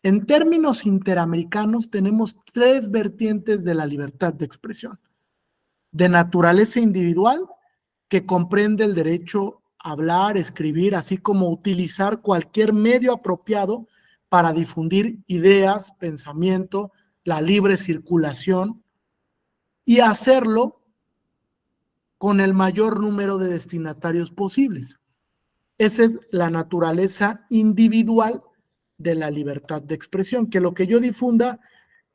En términos interamericanos tenemos 3 vertientes de la libertad de expresión. De naturaleza individual, que comprende el derecho a hablar, escribir, así como utilizar cualquier medio apropiado para difundir ideas, pensamiento, la libre circulación y hacerlo con el mayor número de destinatarios posibles. Esa es la naturaleza individual de la libertad de expresión, que lo que yo difunda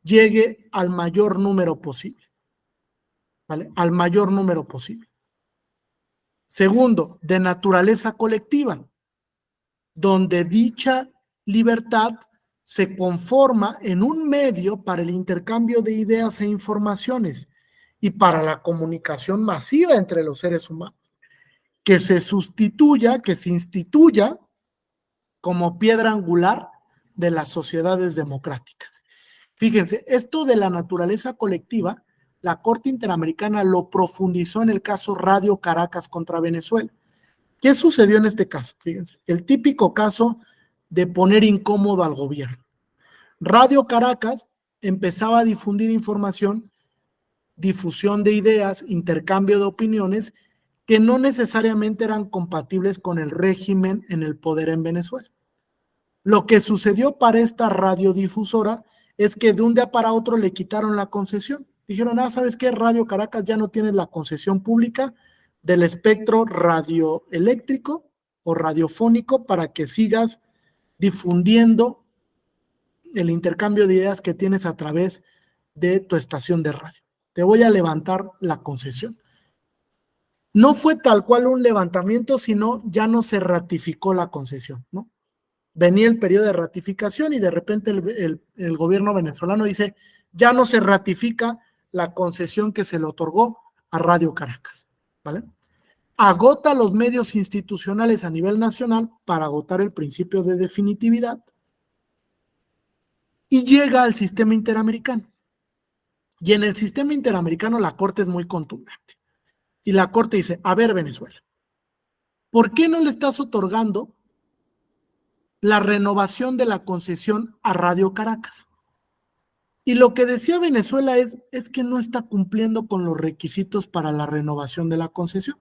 llegue al mayor número posible, ¿vale? Al mayor número posible. Segundo, de naturaleza colectiva, donde dicha libertad se conforma en un medio para el intercambio de ideas e informaciones y para la comunicación masiva entre los seres humanos, que se sustituya, que se instituya como piedra angular de las sociedades democráticas. Fíjense, esto de la naturaleza colectiva, la Corte Interamericana lo profundizó en el caso Radio Caracas contra Venezuela. ¿Qué sucedió en este caso? Fíjense, el típico caso de poner incómodo al gobierno. Radio Caracas empezaba a difundir información, difusión de ideas, intercambio de opiniones que no necesariamente eran compatibles con el régimen en el poder en Venezuela. Lo que sucedió para esta radiodifusora es que de un día para otro le quitaron la concesión. Dijeron, ¿sabes qué? Radio Caracas ya no tiene la concesión pública del espectro radioeléctrico o radiofónico para que sigas difundiendo el intercambio de ideas que tienes a través de tu estación de radio. Te voy a levantar la concesión. No fue tal cual un levantamiento, sino ya no se ratificó la concesión, ¿no? Venía el periodo de ratificación y de repente el gobierno venezolano dice, ya no se ratifica la concesión que se le otorgó a Radio Caracas, ¿vale? Agota los medios institucionales a nivel nacional para agotar el principio de definitividad y llega al sistema interamericano. Y en el sistema interamericano la Corte es muy contundente. Y la Corte dice, a ver Venezuela, ¿por qué no le estás otorgando la renovación de la concesión a Radio Caracas? Y lo que decía Venezuela es que no está cumpliendo con los requisitos para la renovación de la concesión.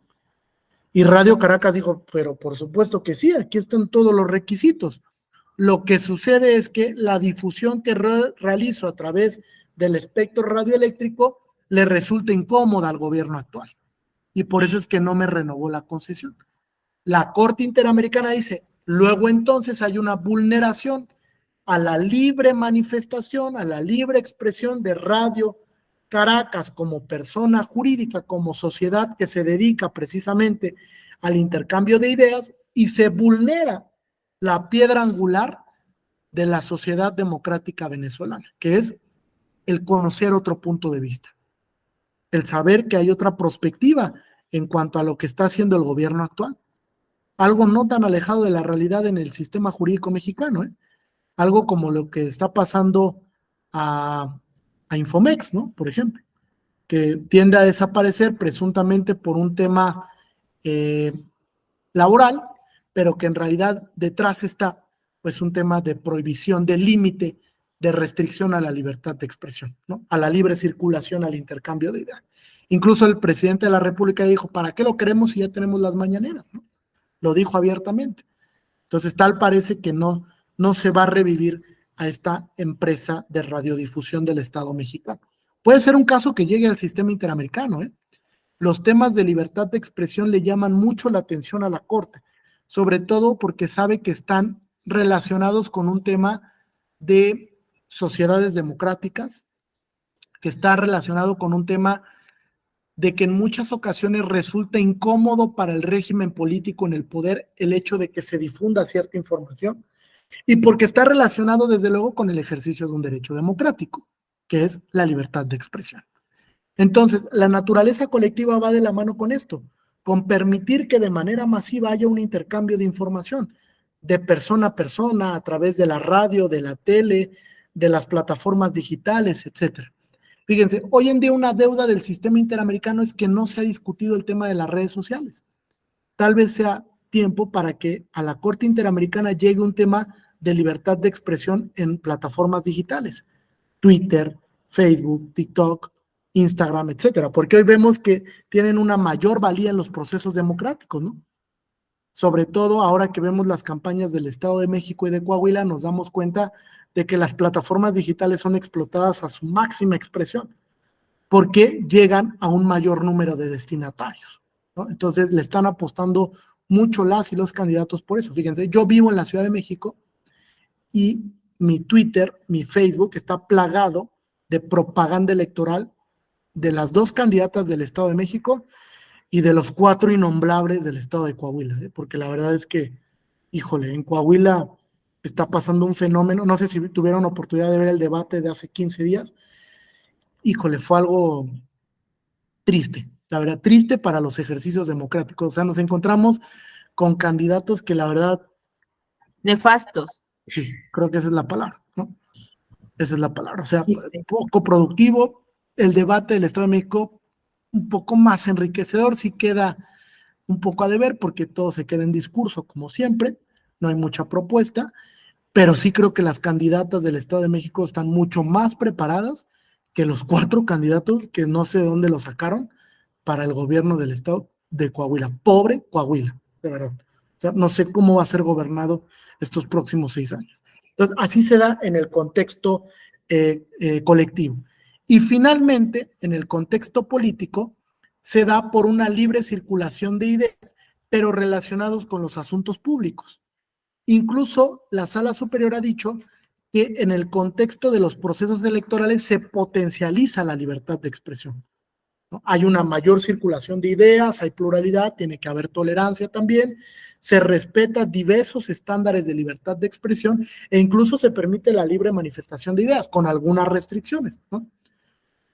Y Radio Caracas dijo, pero por supuesto que sí, aquí están todos los requisitos. Lo que sucede es que la difusión que realizo a través del espectro radioeléctrico le resulta incómoda al gobierno actual. Y por eso es que no me renovó la concesión. La Corte Interamericana dice, luego entonces hay una vulneración a la libre manifestación, a la libre expresión de Radio Caracas como persona jurídica, como sociedad que se dedica precisamente al intercambio de ideas, y se vulnera la piedra angular de la sociedad democrática venezolana, que es el conocer otro punto de vista, el saber que hay otra perspectiva en cuanto a lo que está haciendo el gobierno actual. Algo no tan alejado de la realidad en el sistema jurídico mexicano, ¿eh? Algo como lo que está pasando a Infomex, ¿no? Por ejemplo, que tiende a desaparecer presuntamente por un tema laboral, pero que en realidad detrás está pues un tema de prohibición, de límite, de restricción a la libertad de expresión, ¿no? A la libre circulación, al intercambio de ideas. Incluso el presidente de la República dijo, ¿para qué lo queremos si ya tenemos las mañaneras, ¿no? Lo dijo abiertamente. Entonces, tal parece que no se va a revivir a esta empresa de radiodifusión del Estado mexicano. Puede ser un caso que llegue al sistema interamericano, ¿eh? Los temas de libertad de expresión le llaman mucho la atención a la Corte, sobre todo porque sabe que están relacionados con un tema de sociedades democráticas, que está relacionado con un tema de que en muchas ocasiones resulta incómodo para el régimen político en el poder el hecho de que se difunda cierta información, y porque está relacionado desde luego con el ejercicio de un derecho democrático, que es la libertad de expresión. Entonces, la naturaleza colectiva va de la mano con esto, con permitir que de manera masiva haya un intercambio de información, de persona a persona, a través de la radio, de la tele, de las plataformas digitales, etcétera. Fíjense, hoy en día una deuda del sistema interamericano es que no se ha discutido el tema de las redes sociales. Tal vez sea tiempo para que a la Corte Interamericana llegue un tema de libertad de expresión en plataformas digitales, Twitter, Facebook, TikTok, Instagram, etcétera, porque hoy vemos que tienen una mayor valía en los procesos democráticos, ¿no? Sobre todo ahora que vemos las campañas del Estado de México y de Coahuila, nos damos cuenta de que las plataformas digitales son explotadas a su máxima expresión, porque llegan a un mayor número de destinatarios, ¿no? Entonces le están apostando mucho las y los candidatos por eso. Fíjense, yo vivo en la Ciudad de México y mi Twitter, mi Facebook está plagado de propaganda electoral de las dos candidatas del Estado de México y de los 4 innombrables del Estado de Coahuila, ¿eh? Porque la verdad es que, híjole, en Coahuila está pasando un fenómeno, no sé si tuvieron oportunidad de ver el debate de hace 15 días, híjole, fue algo triste, la verdad, triste para los ejercicios democráticos. O sea, nos encontramos con candidatos que la verdad... Nefastos. Sí, creo que esa es la palabra, ¿no? Esa es la palabra, o sea, poco productivo. El debate del Estado de México un poco más enriquecedor, sí queda un poco a deber porque todo se queda en discurso como siempre, no hay mucha propuesta, pero sí creo que las candidatas del Estado de México están mucho más preparadas que los 4 candidatos que no sé de dónde los sacaron para el gobierno del Estado de Coahuila. Pobre Coahuila, de verdad. O sea, no sé cómo va a ser gobernado estos próximos 6 años. Entonces, así se da en el contexto colectivo. Y finalmente, en el contexto político, se da por una libre circulación de ideas, pero relacionados con los asuntos públicos. Incluso la Sala Superior ha dicho que en el contexto de los procesos electorales se potencializa la libertad de expresión, ¿no? Hay una mayor circulación de ideas, hay pluralidad, tiene que haber tolerancia también, se respeta diversos estándares de libertad de expresión e incluso se permite la libre manifestación de ideas con algunas restricciones, ¿no?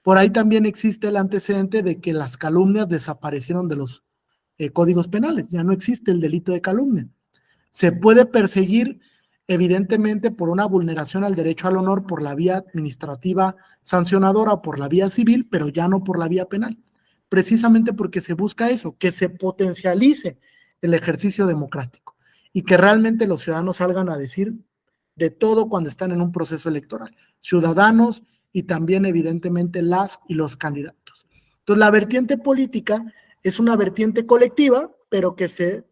Por ahí también existe el antecedente de que las calumnias desaparecieron de los códigos penales, ya no existe el delito de calumnia. Se puede perseguir evidentemente por una vulneración al derecho al honor por la vía administrativa sancionadora o por la vía civil, pero ya no por la vía penal, precisamente porque se busca eso, que se potencialice el ejercicio democrático y que realmente los ciudadanos salgan a decir de todo cuando están en un proceso electoral, ciudadanos y también evidentemente las y los candidatos. Entonces la vertiente política es una vertiente colectiva pero que se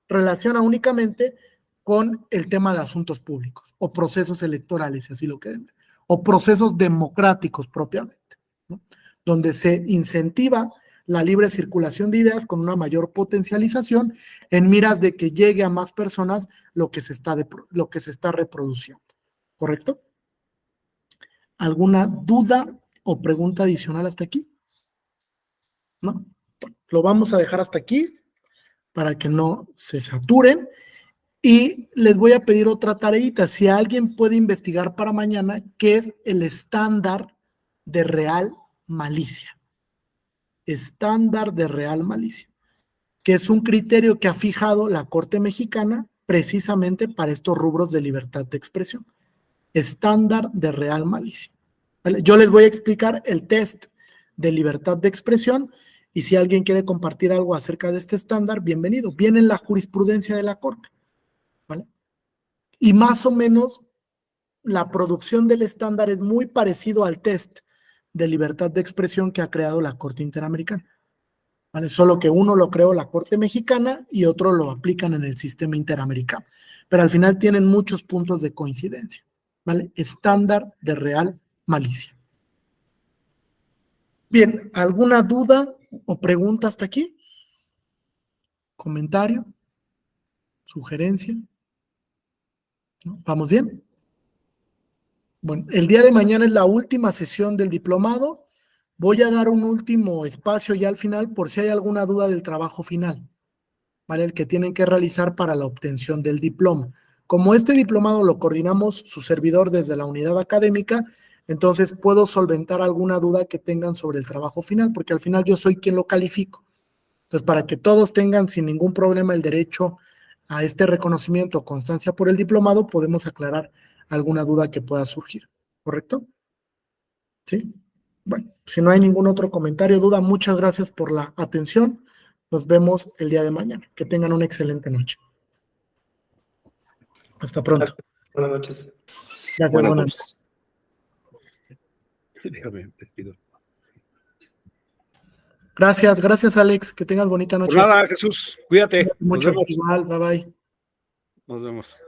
relaciona únicamente con el tema de asuntos públicos o procesos electorales, si así lo quieren ver, o procesos democráticos propiamente, ¿no? Donde se incentiva la libre circulación de ideas con una mayor potencialización en miras de que llegue a más personas lo que se está reproduciendo. ¿Correcto? ¿Alguna duda o pregunta adicional hasta aquí? ¿No? Lo vamos a dejar hasta aquí para que no se saturen. Y les voy a pedir otra tareita. Si alguien puede investigar para mañana, ¿qué es el estándar de real malicia? Estándar de real malicia, que es un criterio que ha fijado la Corte Mexicana precisamente para estos rubros de libertad de expresión. Estándar de real malicia. ¿Vale? Yo les voy a explicar el test de libertad de expresión y si alguien quiere compartir algo acerca de este estándar, bienvenido. Viene en la jurisprudencia de la Corte. ¿Vale? Y más o menos la producción del estándar es muy parecido al test de libertad de expresión que ha creado la Corte Interamericana. ¿Vale? Solo que uno lo creó la Corte Mexicana y otro lo aplican en el sistema interamericano. Pero al final tienen muchos puntos de coincidencia. ¿Vale? Estándar de real malicia. Bien, ¿alguna duda o pregunta hasta aquí? ¿Comentario? ¿Sugerencia? ¿No? ¿Vamos bien? Bueno, el día de mañana es la última sesión del diplomado. Voy a dar un último espacio ya al final por si hay alguna duda del trabajo final, ¿vale? El que tienen que realizar para la obtención del diploma. Como este diplomado lo coordinamos su servidor desde la unidad académica, entonces puedo solventar alguna duda que tengan sobre el trabajo final, porque al final yo soy quien lo califico. Entonces, para que todos tengan sin ningún problema el derecho a este reconocimiento o constancia por el diplomado, podemos aclarar alguna duda que pueda surgir, ¿correcto? ¿Sí? Bueno, si no hay ningún otro comentario o duda, muchas gracias por la atención. Nos vemos el día de mañana. Que tengan una excelente noche. Hasta pronto. Buenas noches. Gracias, Buenas buenas noches. Déjame, despido. Gracias, Alex. Que tengas bonita Pues noche. nada, Jesús, cuídate. Nos Mucho. vemos. Igual, bye bye. Nos vemos.